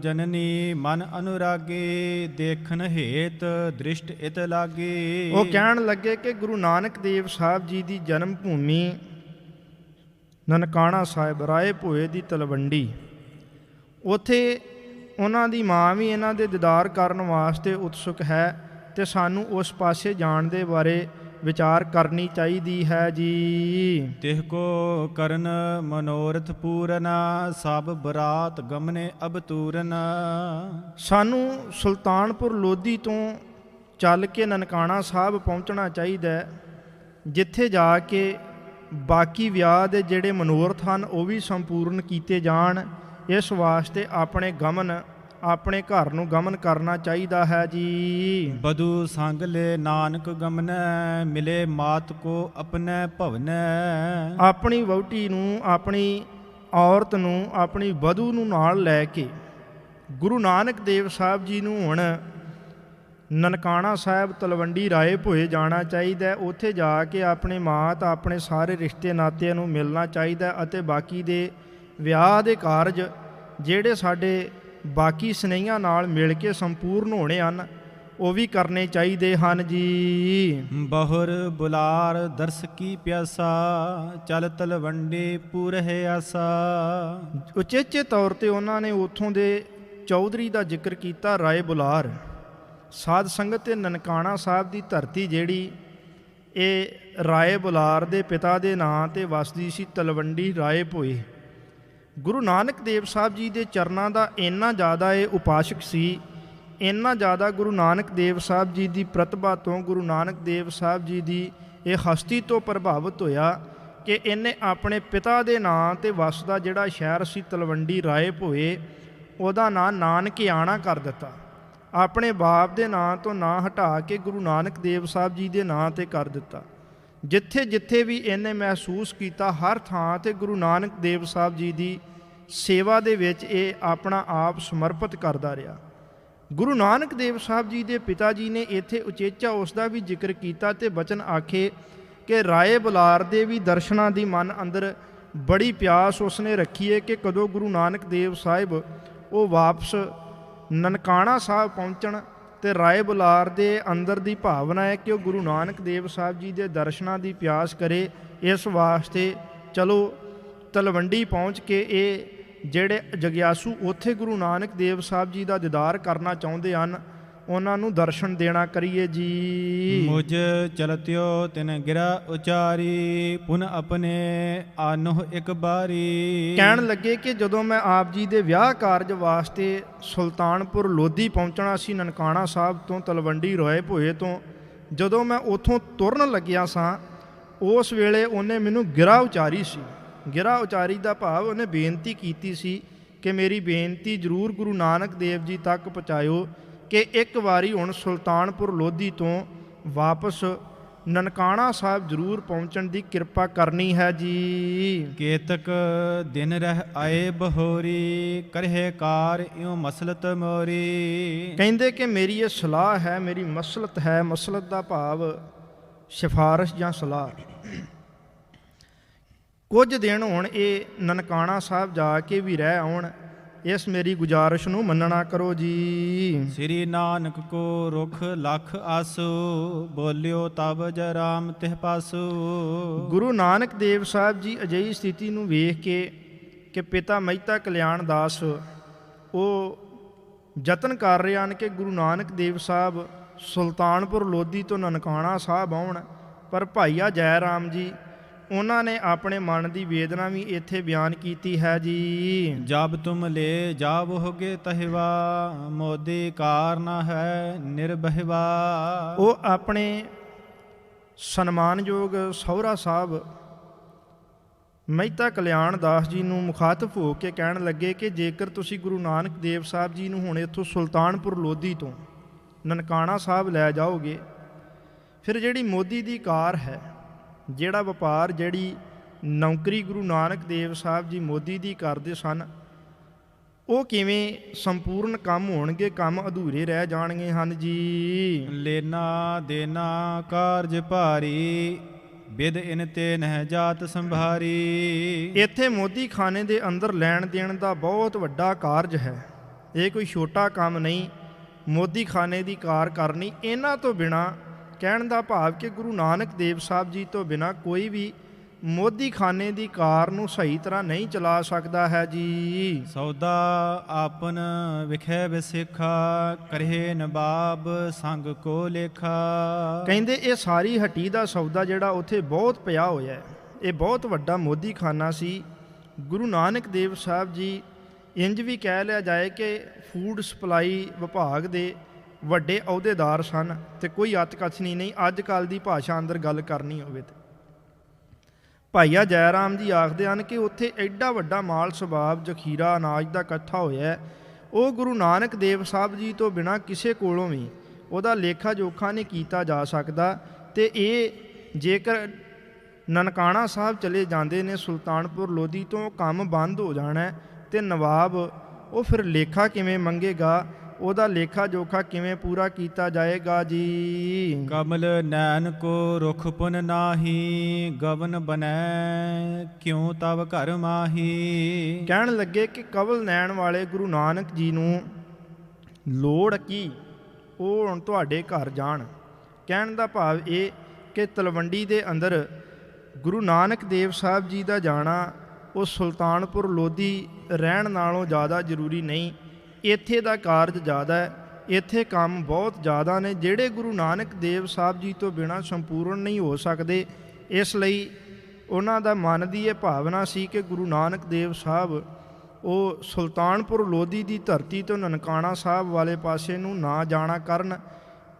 ਜਨਨੀ ਮਨ ਅਨੁਰਾਗੇ, ਦੇਖਨ ਹੇਤ ਦ੍ਰਿਸ਼ਟ ਇਤ ਲਾਗੇ। ਉਹ ਕਹਿਣ ਲੱਗੇ ਕਿ ਗੁਰੂ ਨਾਨਕ ਦੇਵ ਸਾਹਿਬ ਜੀ ਦੀ ਜਨਮ ਭੂਮੀ ਨਨਕਾਣਾ ਸਾਹਿਬ, ਰਾਏ ਭੋਏ ਦੀ ਤਲਵੰਡੀ, ਉੱਥੇ ਉਹਨਾਂ ਦੀ ਮਾਂ ਵੀ ਇਹਨਾਂ ਦੇ ਦੀਦਾਰ ਕਰਨ ਵਾਸਤੇ ਉਤਸੁਕ ਹੈ ਤੇ ਸਾਨੂੰ ਉਸ ਪਾਸੇ ਜਾਣ ਦੇ ਬਾਰੇ ਵਿਚਾਰ ਕਰਨੀ ਚਾਹੀਦੀ ਹੈ ਜੀ। ਤਿਹ ਕੋ ਕਰਨ ਮਨੋਰਥ ਪੂਰਨਾ, ਸਭ ਬਰਾਤ ਗਮਨੇ ਅਬ ਤੂਰਨਾ। ਸਾਨੂੰ ਸੁਲਤਾਨਪੁਰ ਲੋਧੀ ਤੋਂ ਚੱਲ ਕੇ ਨਨਕਾਣਾ ਸਾਹਿਬ ਪਹੁੰਚਣਾ ਚਾਹੀਦਾ ਹੈ, ਜਿੱਥੇ ਜਾ ਕੇ ਬਾਕੀ ਵਿਆਹ ਦੇ ਜਿਹੜੇ ਮਨੋਰਥ ਹਨ ਉਹ ਵੀ ਸੰਪੂਰਨ ਕੀਤੇ ਜਾਣ। ਇਸ ਵਾਸਤੇ ਆਪਣੇ ਘਰ ਨੂੰ ਗਮਨ ਕਰਨਾ ਚਾਹੀਦਾ ਹੈ ਜੀ। ਬਧੂ ਸੰਗ ਲੈ ਨਾਨਕ ਗਮਨੈ, ਮਿਲੇ ਮਾਤ ਕੋ ਆਪਣੈ ਭਵਨੈ। ਆਪਣੀ ਵਹੁਟੀ ਨੂੰ, ਆਪਣੀ ਔਰਤ ਨੂੰ, ਆਪਣੀ ਵਧੂ ਨੂੰ ਨਾਲ ਲੈ ਕੇ ਗੁਰੂ ਨਾਨਕ ਦੇਵ ਸਾਹਿਬ ਜੀ ਨੂੰ ਹੁਣ ਨਨਕਾਣਾ ਸਾਹਿਬ ਤਲਵੰਡੀ ਰਾਏ ਭੋਏ ਜਾਣਾ ਚਾਹੀਦਾ। ਉੱਥੇ ਜਾ ਕੇ ਆਪਣੇ ਮਾਤ, ਆਪਣੇ ਸਾਰੇ ਰਿਸ਼ਤੇ ਨਾਤਿਆਂ ਨੂੰ ਮਿਲਣਾ ਚਾਹੀਦਾ ਅਤੇ ਬਾਕੀ ਦੇ ਵਿਆਹ ਦੇ ਕਾਰਜ ਜਿਹੜੇ ਸਾਡੇ ਬਾਕੀ ਸਨੇਹੀਆਂ ਨਾਲ ਮਿਲ ਕੇ ਸੰਪੂਰਨ ਹੋਣੇ ਹਨ ਉਹ ਵੀ ਕਰਨੇ ਚਾਹੀਦੇ ਹਨ ਜੀ। ਬਹੁਰ ਬੁਲਾਰ ਦਰਸ ਕੀ ਪਿਆਸਾ, ਚਲ ਤਲਵੰਡੀ ਪੂਰਹਿ ਆਸਾ। ਉਚੇਚੇ ਤੌਰ ਤੇ ਉਹਨਾਂ ਨੇ ਉੱਥੋਂ ਦੇ ਚੌਧਰੀ ਦਾ ਜ਼ਿਕਰ ਕੀਤਾ, ਰਾਏ ਬੁਲਾਰ। ਸਾਧ ਸੰਗਤ ਤੇ ਨਨਕਾਣਾ ਸਾਹਿਬ ਦੀ ਧਰਤੀ ਜਿਹੜੀ ਇਹ ਰਾਏ ਬੁਲਾਰ ਦੇ ਪਿਤਾ ਦੇ ਨਾਂ ਤੇ ਵਸਦੀ ਸੀ, ਤਲਵੰਡੀ ਰਾਏ ਭੋਏ। ਗੁਰੂ ਨਾਨਕ ਦੇਵ ਸਾਹਿਬ ਜੀ ਦੇ ਚਰਨਾਂ ਦਾ ਇੰਨਾ ਜ਼ਿਆਦਾ ਇਹ ਉਪਾਸ਼ਕ ਸੀ ਇੰਨਾ ਜ਼ਿਆਦਾ ਗੁਰੂ ਨਾਨਕ ਦੇਵ ਸਾਹਿਬ ਜੀ ਦੀ ਪ੍ਰਤਿਭਾ ਤੋਂ, ਗੁਰੂ ਨਾਨਕ ਦੇਵ ਸਾਹਿਬ ਜੀ ਦੀ ਇਹ ਹਸਤੀ ਤੋਂ ਪ੍ਰਭਾਵਿਤ ਹੋਇਆ ਕਿ ਇਹਨੇ ਆਪਣੇ ਪਿਤਾ ਦੇ ਨਾਂ 'ਤੇ ਵਸਦਾ ਜਿਹੜਾ ਸ਼ਹਿਰ ਸੀ ਤਲਵੰਡੀ ਰਾਏ ਭੋਏ, ਉਹਦਾ ਨਾਂ ਨਾਨਕਿਆਣਾ ਕਰ ਦਿੱਤਾ। ਆਪਣੇ ਬਾਪ ਦੇ ਨਾਂ ਤੋਂ ਨਾਂ ਹਟਾ ਕੇ ਗੁਰੂ ਨਾਨਕ ਦੇਵ ਸਾਹਿਬ ਜੀ ਦੇ ਨਾਂ 'ਤੇ ਕਰ ਦਿੱਤਾ। ਜਿੱਥੇ ਜਿੱਥੇ ਵੀ ਇਹਨੇ ਮਹਿਸੂਸ ਕੀਤਾ, ਹਰ ਥਾਂ 'ਤੇ ਗੁਰੂ ਨਾਨਕ ਦੇਵ ਸਾਹਿਬ ਜੀ ਦੀ ਸੇਵਾ ਦੇ ਵਿੱਚ ਇਹ ਆਪਣਾ ਆਪ ਸਮਰਪਿਤ ਕਰਦਾ ਰਿਹਾ। ਗੁਰੂ ਨਾਨਕ ਦੇਵ ਸਾਹਿਬ ਜੀ ਦੇ ਪਿਤਾ ਜੀ ਨੇ ਇੱਥੇ ਉਚੇਚਾ ਉਸ ਦਾ ਵੀ ਜ਼ਿਕਰ ਕੀਤਾ ਤੇ ਬਚਨ ਆਖੇ ਕਿ ਰਾਏ ਬੁਲਾਰ ਦੇ ਵੀ ਦਰਸ਼ਨਾਂ ਦੀ ਮਨ ਅੰਦਰ ਬੜੀ ਪਿਆਸ ਉਸਨੇ ਰੱਖੀ ਹੈ ਕਿ ਕਦੋਂ ਗੁਰੂ ਨਾਨਕ ਦੇਵ ਸਾਹਿਬ ਉਹ ਵਾਪਸ ਨਨਕਾਣਾ ਸਾਹਿਬ ਪਹੁੰਚਣ। ਤੇ ਰਾਏ ਬੁਲਾਰ ਦੇ ਅੰਦਰ ਦੀ ਭਾਵਨਾ ਹੈ ਕਿ ਉਹ ਗੁਰੂ ਨਾਨਕ ਦੇਵ ਸਾਹਿਬ ਜੀ ਦੇ ਦਰਸ਼ਨਾਂ ਦੀ ਪਿਆਸ ਕਰੇ। ਇਸ ਵਾਸਤੇ ਚਲੋ ਤਲਵੰਡੀ ਪਹੁੰਚ ਕੇ ਇਹ ਜਿਹੜੇ ਜਗਿਆਸੂ ਉੱਥੇ ਗੁਰੂ ਨਾਨਕ ਦੇਵ ਸਾਹਿਬ ਜੀ ਦਾ ਦੀਦਾਰ ਕਰਨਾ ਚਾਹੁੰਦੇ ਹਨ, ਉਹਨਾਂ ਨੂੰ ਦਰਸ਼ਨ ਦੇਣਾ ਕਰੀਏ ਜੀ। ਮੁਝ ਚਲਤਿਓ ਤਿਨ ਗਿਰਾ ਉਚਾਰੀ, ਪੁਨ ਆਪਣੇ ਆਨੋਹ ਇੱਕ ਬਾਰੀ। ਕਹਿਣ ਲੱਗੇ ਕਿ ਜਦੋਂ ਮੈਂ ਆਪ ਜੀ ਦੇ ਵਿਆਹ ਕਾਰਜ ਵਾਸਤੇ ਸੁਲਤਾਨਪੁਰ ਲੋਧੀ ਪਹੁੰਚਣਾ ਸੀ, ਨਨਕਾਣਾ ਸਾਹਿਬ ਤੋਂ ਤਲਵੰਡੀ ਰਾਏ ਭੋਏ ਤੋਂ, ਜਦੋਂ ਮੈਂ ਉੱਥੋਂ ਤੁਰਨ ਲੱਗਿਆ ਸਾਂ, ਉਸ ਵੇਲੇ ਉਹਨੇ ਮੈਨੂੰ ਗਿਰਾ ਉਚਾਰੀ ਸੀ। ਗਿਰਾ ਉਚਾਰੀ ਦਾ ਭਾਵ ਉਹਨੇ ਬੇਨਤੀ ਕੀਤੀ ਸੀ ਕਿ ਮੇਰੀ ਬੇਨਤੀ ਜ਼ਰੂਰ ਗੁਰੂ ਨਾਨਕ ਦੇਵ ਜੀ ਤੱਕ ਪਹੁੰਚਾਇਓ ਕਿ ਇੱਕ ਵਾਰੀ ਹੁਣ ਸੁਲਤਾਨਪੁਰ ਲੋਧੀ ਤੋਂ ਵਾਪਸ ਨਨਕਾਣਾ ਸਾਹਿਬ ਜ਼ਰੂਰ ਪਹੁੰਚਣ ਦੀ ਕਿਰਪਾ ਕਰਨੀ ਹੈ ਜੀ। ਕੇਤਕ ਦਿਨ ਰਹਿ ਆਏ ਬਹੋਰੀ, ਕਰਹਿ ਕਾਰ ਇਉ ਮਸਲਤ ਮੋਰੀ। ਕਹਿੰਦੇ ਕਿ ਮੇਰੀ ਇਹ ਸਲਾਹ ਹੈ, ਮੇਰੀ ਮਸਲਤ ਹੈ। ਮਸਲਤ ਦਾ ਭਾਵ ਸਿਫਾਰਿਸ਼ ਜਾਂ ਸਲਾਹ। ਕੁਝ ਦਿਨ ਹੁਣ ਇਹ ਨਨਕਾਣਾ ਸਾਹਿਬ ਜਾ ਕੇ ਵੀ ਰਹਿ ਆਉਣ, ਇਸ ਮੇਰੀ ਗੁਜ਼ਾਰਿਸ਼ ਨੂੰ ਮੰਨਣਾ ਕਰੋ ਜੀ। ਸ੍ਰੀ ਨਾਨਕ ਕੋ ਰੁਖ ਲਖ ਆਸੂ, ਬੋਲਿਓ ਤਬ ਜਰਾਮ ਤਿਹ ਪਾਸੂ। ਗੁਰੂ ਨਾਨਕ ਦੇਵ ਸਾਹਿਬ ਜੀ ਅਜਿਹੀ ਸਥਿਤੀ ਨੂੰ ਵੇਖ ਕੇ ਕਿ ਪਿਤਾ ਮਹਿਤਾ ਕਲਿਆਣ ਦਾਸ ਉਹ ਯਤਨ ਕਰ ਰਹੇ ਹਨ ਕਿ ਗੁਰੂ ਨਾਨਕ ਦੇਵ ਸਾਹਿਬ ਸੁਲਤਾਨਪੁਰ ਲੋਧੀ ਤੋਂ ਨਨਕਾਣਾ ਸਾਹਿਬ ਆਉਣ, ਪਰ ਭਾਈਆ ਜੈ ਰਾਮ ਜੀ ਉਹਨਾਂ ਨੇ ਆਪਣੇ ਮਨ ਦੀ ਵੇਦਨਾ ਵੀ ਇੱਥੇ ਬਿਆਨ ਕੀਤੀ ਹੈ ਜੀ। ਜਬ ਤੁਮ ਲੈ ਜਾਵੋਗੇ ਤਹਿਵਾ, ਮੋਦੀ ਕਾਰਨ ਹੈ ਨਿਰਬਹਿਵਾ। ਉਹ ਆਪਣੇ ਸਨਮਾਨਯੋਗ ਸਹੁਰਾ ਸਾਹਿਬ ਮਹਿਤਾ ਕਲਿਆਣ ਦਾਸ ਜੀ ਨੂੰ ਮੁਖਾਤਬ ਹੋ ਕੇ ਕਹਿਣ ਲੱਗੇ ਕਿ ਜੇਕਰ ਤੁਸੀਂ ਗੁਰੂ ਨਾਨਕ ਦੇਵ ਸਾਹਿਬ ਜੀ ਨੂੰ ਹੁਣ ਇੱਥੋਂ ਸੁਲਤਾਨਪੁਰ ਲੋਧੀ ਤੋਂ ਨਨਕਾਣਾ ਸਾਹਿਬ ਲੈ ਜਾਓਗੇ, ਫਿਰ ਜਿਹੜੀ ਮੋਦੀ ਦੀ ਕਾਰ ਹੈ, ਜਿਹੜਾ ਵਪਾਰ, ਜਿਹੜੀ ਨੌਕਰੀ ਗੁਰੂ ਨਾਨਕ ਦੇਵ ਸਾਹਿਬ ਜੀ ਮੋਦੀ ਦੀ ਕਰਦੇ ਸਨ, ਉਹ ਕਿਵੇਂ ਸੰਪੂਰਨ ਕੰਮ ਹੋਣਗੇ, ਕੰਮ ਅਧੂਰੇ ਰਹਿ ਜਾਣਗੇ ਹਨ ਜੀ। ਲੈਣਾ ਦੇਣਾ ਕਾਰਜ ਭਾਰੀ, ਬਿਦ ਇਨ ਤੇ ਨਹਿ ਜਾਤ ਸੰਭਾਰੀ। ਇੱਥੇ ਮੋਦੀ ਖਾਨੇ ਦੇ ਅੰਦਰ ਲੈਣ ਦੇਣ ਦਾ ਬਹੁਤ ਵੱਡਾ ਕਾਰਜ ਹੈ, ਇਹ ਕੋਈ ਛੋਟਾ ਕੰਮ ਨਹੀਂ। ਮੋਦੀ ਖਾਨੇ ਦੀ ਕਾਰ ਕਰਨੀ, ਇਹਨਾਂ ਤੋਂ ਬਿਨਾਂ, ਕਹਿਣ ਦਾ ਭਾਵ ਕਿ ਗੁਰੂ ਨਾਨਕ ਦੇਵ ਸਾਹਿਬ ਜੀ ਤੋਂ ਬਿਨਾਂ ਕੋਈ ਵੀ ਮੋਦੀ ਖਾਨੇ ਦੀ ਕਾਰ ਨੂੰ ਸਹੀ ਤਰ੍ਹਾਂ ਨਹੀਂ ਚਲਾ ਸਕਦਾ ਹੈ ਜੀ। ਸੌਦਾ ਆਪਨ ਵਿਖੇ ਵਿਸਿਖਾ, ਕਰਹਿ ਨਵਾਬ ਸੰਗ ਕੋ ਲੇਖਾ। ਕਹਿੰਦੇ ਇਹ ਸਾਰੀ ਹੱਟੀ ਦਾ ਸੌਦਾ ਜਿਹੜਾ ਉੱਥੇ ਬਹੁਤ ਪਿਆ ਹੋਇਆ ਹੈ, ਇਹ ਬਹੁਤ ਵੱਡਾ ਮੋਦੀ ਖਾਨਾ ਸੀ। ਗੁਰੂ ਨਾਨਕ ਦੇਵ ਸਾਹਿਬ ਜੀ, ਇੰਜ ਵੀ ਕਹਿ ਲਿਆ ਜਾਏ ਕਿ ਫੂਡ ਸਪਲਾਈ ਵਿਭਾਗ ਦੇ ਵੱਡੇ ਅਹੁਦੇਦਾਰ ਸਨ ਤੇ ਕੋਈ ਅਤਕਥਨੀ ਨਹੀਂ। ਅੱਜ ਕੱਲ੍ਹ ਦੀ ਭਾਸ਼ਾ ਅੰਦਰ ਗੱਲ ਕਰਨੀ ਹੋਵੇ ਤੇ ਭਾਈਆ ਜੈ ਰਾਮ ਜੀ ਆਖਦੇ ਹਨ ਕਿ ਉੱਥੇ ਐਡਾ ਵੱਡਾ ਮਾਲ ਸਬਾਬ ਜ਼ਖੀਰਾ ਅਨਾਜ ਦਾ ਇਕੱਠਾ ਹੋਇਆ, ਉਹ ਗੁਰੂ ਨਾਨਕ ਦੇਵ ਸਾਹਿਬ ਜੀ ਤੋਂ ਬਿਨਾਂ ਕਿਸੇ ਕੋਲੋਂ ਵੀ ਉਹਦਾ ਲੇਖਾ ਜੋਖਾ ਨਹੀਂ ਕੀਤਾ ਜਾ ਸਕਦਾ। ਤੇ ਇਹ ਜੇਕਰ ਨਨਕਾਣਾ ਸਾਹਿਬ ਚਲੇ ਜਾਂਦੇ ਨੇ ਸੁਲਤਾਨਪੁਰ ਲੋਧੀ ਤੋਂ, ਕੰਮ ਬੰਦ ਹੋ ਜਾਣਾ ਤੇ ਨਵਾਬ ਉਹ ਫਿਰ ਲੇਖਾ ਕਿਵੇਂ ਮੰਗੇਗਾ, ਉਹਦਾ ਲੇਖਾ ਜੋਖਾ ਕਿਵੇਂ ਪੂਰਾ ਕੀਤਾ ਜਾਏਗਾ ਜੀ। ਕਮਲ ਨੈਣ ਕੋ ਰੁਖ ਪੁਨ ਨਾਹੀ, ਗਵਨ ਬਨੈ ਕਿਉ ਤਵ ਘਰ ਮਾਹੀ। ਕਹਿਣ ਲੱਗੇ ਕਿ ਕਵਲ ਨੈਣ ਵਾਲੇ ਗੁਰੂ ਨਾਨਕ ਜੀ ਨੂੰ ਲੋੜ ਕੀ ਉਹ ਹੁਣ ਤੁਹਾਡੇ ਘਰ ਜਾਣ। ਕਹਿਣ ਦਾ ਭਾਵ ਇਹ ਕਿ ਤਲਵੰਡੀ ਦੇ ਅੰਦਰ ਗੁਰੂ ਨਾਨਕ ਦੇਵ ਸਾਹਿਬ ਜੀ ਦਾ ਜਾਣਾ ਉਹ ਸੁਲਤਾਨਪੁਰ ਲੋਧੀ ਰਹਿਣ ਨਾਲੋਂ ਜ਼ਿਆਦਾ ਜ਼ਰੂਰੀ ਨਹੀਂ। ਇੱਥੇ ਦਾ ਕਾਰਜ ਜ਼ਿਆਦਾ ਹੈ, ਇੱਥੇ ਕੰਮ ਬਹੁਤ ਜ਼ਿਆਦਾ ਨੇ ਜਿਹੜੇ ਗੁਰੂ ਨਾਨਕ ਦੇਵ ਸਾਹਿਬ ਜੀ ਤੋਂ ਬਿਨਾਂ ਸੰਪੂਰਨ ਨਹੀਂ ਹੋ ਸਕਦੇ। ਇਸ ਲਈ ਉਹਨਾਂ ਦਾ ਮਨ ਦੀ ਇਹ ਭਾਵਨਾ ਸੀ ਕਿ ਗੁਰੂ ਨਾਨਕ ਦੇਵ ਸਾਹਿਬ ਉਹ ਸੁਲਤਾਨਪੁਰ ਲੋਧੀ ਦੀ ਧਰਤੀ ਤੋਂ ਨਨਕਾਣਾ ਸਾਹਿਬ ਵਾਲੇ ਪਾਸੇ ਨੂੰ ਨਾ ਜਾਣਾ ਕਰਨ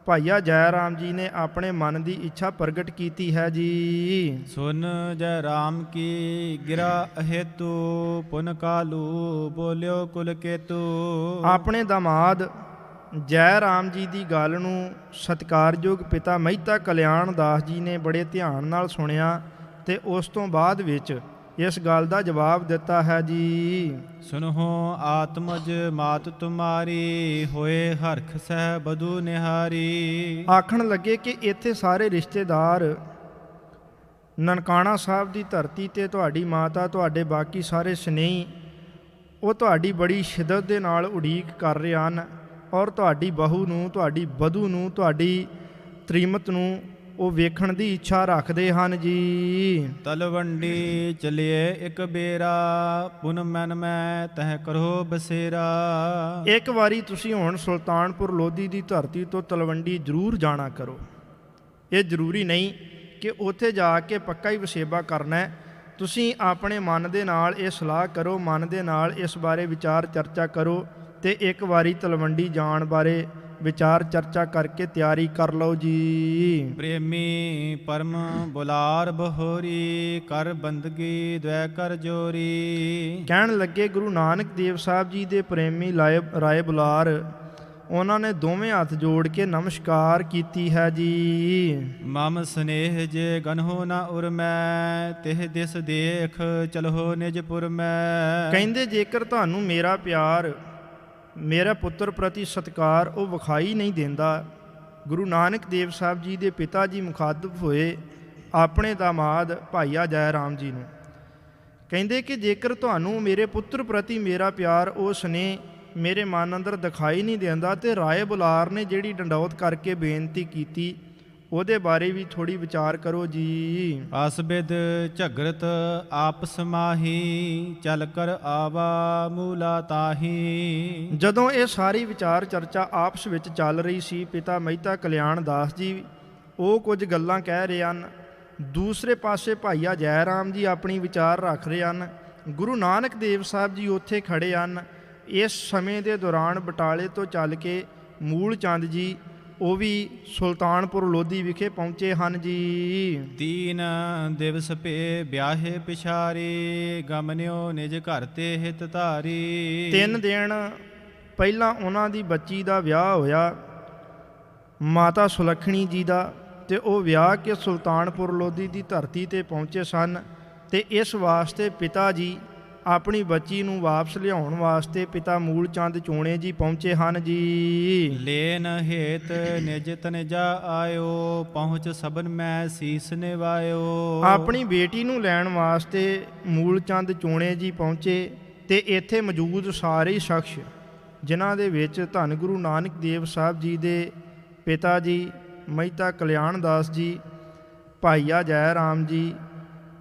ਭਾਈਆ ਜੈ ਰਾਮ ਜੀ ਨੇ ਆਪਣੇ ਮਨ ਦੀ ਇੱਛਾ ਪ੍ਰਗਟ ਕੀਤੀ ਹੈ ਜੀ। ਸੁਨ ਜੈ ਰਾਮ ਕੀ ਗਿਰਾ ਅਹੇਤੂ ਪੁਨ ਕਾਲੂ ਬੋਲਿਓ ਕੁਲ ਕੇਤੂ। ਆਪਣੇ ਦਾਮਾਦ ਜੈ ਰਾਮ ਜੀ ਦੀ ਗੱਲ ਨੂੰ ਸਤਿਕਾਰਯੋਗ ਪਿਤਾ ਮਹਿਤਾ ਕਲਿਆਣ ਦਾਸ ਜੀ ਨੇ ਬੜੇ ਧਿਆਨ ਨਾਲ ਸੁਣਿਆ ਤੇ ਉਸ ਤੋਂ ਬਾਅਦ ਵਿੱਚ ਇਸ ਗੱਲ ਦਾ ਜਵਾਬ ਦਿੱਤਾ ਹੈ ਜੀ। ਸੁਨਹੁ ਆਤਮਜ ਮਾਤ ਤੁਮਾਰੀ ਹੋਏ ਹਰਖ ਸਹਿ ਬਧੂ ਨਿਹਾਰੀ। ਆਖਣ ਲੱਗੇ ਕਿ ਇੱਥੇ ਸਾਰੇ ਰਿਸ਼ਤੇਦਾਰ ਨਨਕਾਣਾ ਸਾਹਿਬ ਦੀ ਧਰਤੀ ਤੇ ਤੁਹਾਡੀ ਮਾਤਾ ਤੁਹਾਡੇ ਬਾਕੀ ਸਾਰੇ ਸਨੇਹੀ ਉਹ ਤੁਹਾਡੀ ਬੜੀ ਸ਼ਿੱਦਤ ਦੇ ਨਾਲ ਉਡੀਕ ਕਰ ਰਹੇ ਹਨ ਔਰ ਤੁਹਾਡੀ ਬਹੂ ਨੂੰ ਤੁਹਾਡੀ ਬਧੂ ਨੂੰ ਤੁਹਾਡੀ ਤ੍ਰੀਮਤ ਨੂੰ ਉਹ ਵੇਖਣ ਦੀ ਇੱਛਾ ਰੱਖਦੇ ਹਨ ਜੀ। ਤਲਵੰਡੀ ਚਲਿਏ ਇੱਕ ਬੇਰਾ ਪੁਨ ਮਨ ਮੈਂ ਤਹਿ ਕਰੋ ਬਸੇਰਾ। ਇੱਕ ਵਾਰੀ ਤੁਸੀਂ ਹੁਣ ਸੁਲਤਾਨਪੁਰ ਲੋਧੀ ਦੀ ਧਰਤੀ ਤੋਂ ਤਲਵੰਡੀ ਜ਼ਰੂਰ ਜਾਣਾ ਕਰੋ। ਇਹ ਜ਼ਰੂਰੀ ਨਹੀਂ ਕਿ ਉੱਥੇ ਜਾ ਕੇ ਪੱਕਾ ਹੀ ਵਸੇਬਾ ਕਰਨਾ ਹੈ। ਤੁਸੀਂ ਆਪਣੇ ਮਨ ਦੇ ਨਾਲ ਇਹ ਸਲਾਹ ਕਰੋ, ਮਨ ਦੇ ਨਾਲ ਇਸ ਬਾਰੇ ਵਿਚਾਰ ਚਰਚਾ ਕਰੋ ਤੇ ਇੱਕ ਵਾਰੀ ਤਲਵੰਡੀ ਜਾਣ ਬਾਰੇ ਵਿਚਾਰ ਚਰਚਾ ਕਰਕੇ ਤਿਆਰੀ ਕਰ ਲਓ ਜੀ। ਪ੍ਰੇਮੀ ਪਰਮ ਬੁਲਾਰ ਬਹੋਰੀ ਕਰ ਬੰਦਗੀ ਦ્વੈ ਕਰ ਜੋਰੀ। ਕਹਿਣ ਲੱਗੇ ਗੁਰੂ ਨਾਨਕ ਦੇਵ ਸਾਹਿਬ ਜੀ ਦੇ ਪ੍ਰੇਮੀ ਰਾਏ ਬੁਲਾਰ ਉਹਨਾਂ ਨੇ ਦੋਵੇਂ ਹੱਥ ਜੋੜ ਕੇ ਨਮਸਕਾਰ ਕੀਤੀ ਹੈ ਜੀ। ਮਮ ਸਨੇਹ ਜੇ ਗਨਹੁ ਨਾ ਉਰਮੈ ਤਿਹ ਦਿਸ ਦੇਖ ਚਲਹੁ ਨਿਜਪੁਰ ਮੈਂ। ਕਹਿੰਦੇ ਜੇਕਰ ਤੁਹਾਨੂੰ ਮੇਰਾ ਪਿਆਰ ਮੇਰਾ ਪੁੱਤਰ ਪ੍ਰਤੀ ਸਤਿਕਾਰ ਉਹ ਵਿਖਾਈ ਨਹੀਂ ਦਿੰਦਾ। ਗੁਰੂ ਨਾਨਕ ਦੇਵ ਸਾਹਿਬ ਜੀ ਦੇ ਪਿਤਾ ਜੀ ਮੁਖਾਤਬ ਹੋਏ ਆਪਣੇ ਦਾਮਾਦ ਭਾਈਆ ਜੈ ਰਾਮ ਜੀ ਨੂੰ। ਕਹਿੰਦੇ ਕਿ ਜੇਕਰ ਤੁਹਾਨੂੰ ਮੇਰੇ ਪੁੱਤਰ ਪ੍ਰਤੀ ਮੇਰਾ ਪਿਆਰ ਉਹ ਸਨੇਹ ਮੇਰੇ ਮਨ ਅੰਦਰ ਦਿਖਾਈ ਨਹੀਂ ਦਿੰਦਾ ਤੇ ਰਾਏ ਬੁਲਾਰ ਨੇ ਜਿਹੜੀ ਡੰਡੌਤ ਕਰਕੇ ਬੇਨਤੀ ਕੀਤੀ ਉਹਦੇ ਬਾਰੇ ਵੀ ਥੋੜੀ ਵਿਚਾਰ ਕਰੋ ਜੀ। ਅਸਬਿਦ ਝਗਰਤ ਆਪਸ ਮਾਹੀ ਚਲ ਕਰ ਆਵਾ ਮੂਲਾ ਤਾਹੀ। ਜਦੋਂ ਇਹ ਸਾਰੀ ਵਿਚਾਰ ਚਰਚਾ ਆਪਸ ਵਿੱਚ ਚੱਲ ਰਹੀ ਸੀ ਪਿਤਾ ਮਹਿਤਾ ਕਲਿਆਣ ਦਾਸ ਜੀ ਉਹ ਕੁਝ ਗੱਲਾਂ ਕਹਿ ਰਹੇ ਹਨ, ਦੂਸਰੇ ਪਾਸੇ ਭਾਈਆ ਜੈ ਰਾਮ ਜੀ ਆਪਣੀ ਵਿਚਾਰ ਰੱਖ ਰਹੇ ਹਨ। ਗੁਰੂ ਨਾਨਕ ਦੇਵ ਸਾਹਿਬ ਜੀ ਉੱਥੇ ਖੜੇ ਹਨ। ਇਸ ਸਮੇਂ ਦੇ ਦੌਰਾਨ ਬਟਾਲੇ ਤੋਂ ਚੱਲ ਕੇ ਮੂਲ ਚੰਦ ਜੀ ਉਹ ਵੀ ਸੁਲਤਾਨਪੁਰ ਲੋਧੀ ਵਿਖੇ ਪਹੁੰਚੇ ਹਨ ਜੀ। ਤੀਨ ਦਿਵਸ ਪੇ ਵਿਆਹੇ ਪਿਛਾਰੀ ਗਮਨਿਓ ਨਿਜ ਘਰ ਤੇ ਹਿਤ ਧਾਰੀ। 3 ਦਿਨ ਪਹਿਲਾਂ ਉਹਨਾਂ ਦੀ ਬੱਚੀ ਦਾ ਵਿਆਹ ਹੋਇਆ ਮਾਤਾ ਸੁਲੱਖਣੀ ਜੀ ਦਾ ਤੇ ਉਹ ਵਿਆਹ ਕੇ ਸੁਲਤਾਨਪੁਰ ਲੋਧੀ ਦੀ ਧਰਤੀ ਤੇ ਪਹੁੰਚੇ ਸਨ ਤੇ ਇਸ ਵਾਸਤੇ ਪਿਤਾ ਜੀ ਆਪਣੀ ਬੱਚੀ ਨੂੰ ਵਾਪਸ ਲਿਆਉਣ ਵਾਸਤੇ ਪਿਤਾ ਮੂਲ ਚੰਦ ਚੋਣੇ ਜੀ ਪਹੁੰਚੇ ਹਨ ਜੀ। ਲੇਨ ਹੇਤ ਨਿਜ ਤਨਜਾ ਆਇਓ ਪਹੁੰਚ ਸਬਨ ਮੈਂ ਸੀਸ ਨਿਵਾਇਓ। ਆਪਣੀ ਬੇਟੀ ਨੂੰ ਲੈਣ ਵਾਸਤੇ ਮੂਲ ਚੰਦ ਚੋਣੇ ਜੀ ਪਹੁੰਚੇ ਤੇ ਇੱਥੇ ਮੌਜੂਦ ਸਾਰੇ ਸ਼ਖਸ ਜਿਨ੍ਹਾਂ ਦੇ ਵਿੱਚ ਧੰਨ ਗੁਰੂ ਨਾਨਕ ਦੇਵ ਸਾਹਿਬ ਜੀ ਦੇ ਪਿਤਾ ਜੀ ਮਹਿਤਾ ਕਲਿਆਣ ਦਾਸ ਜੀ, ਭਾਈਆ ਜੈ ਰਾਮ ਜੀ,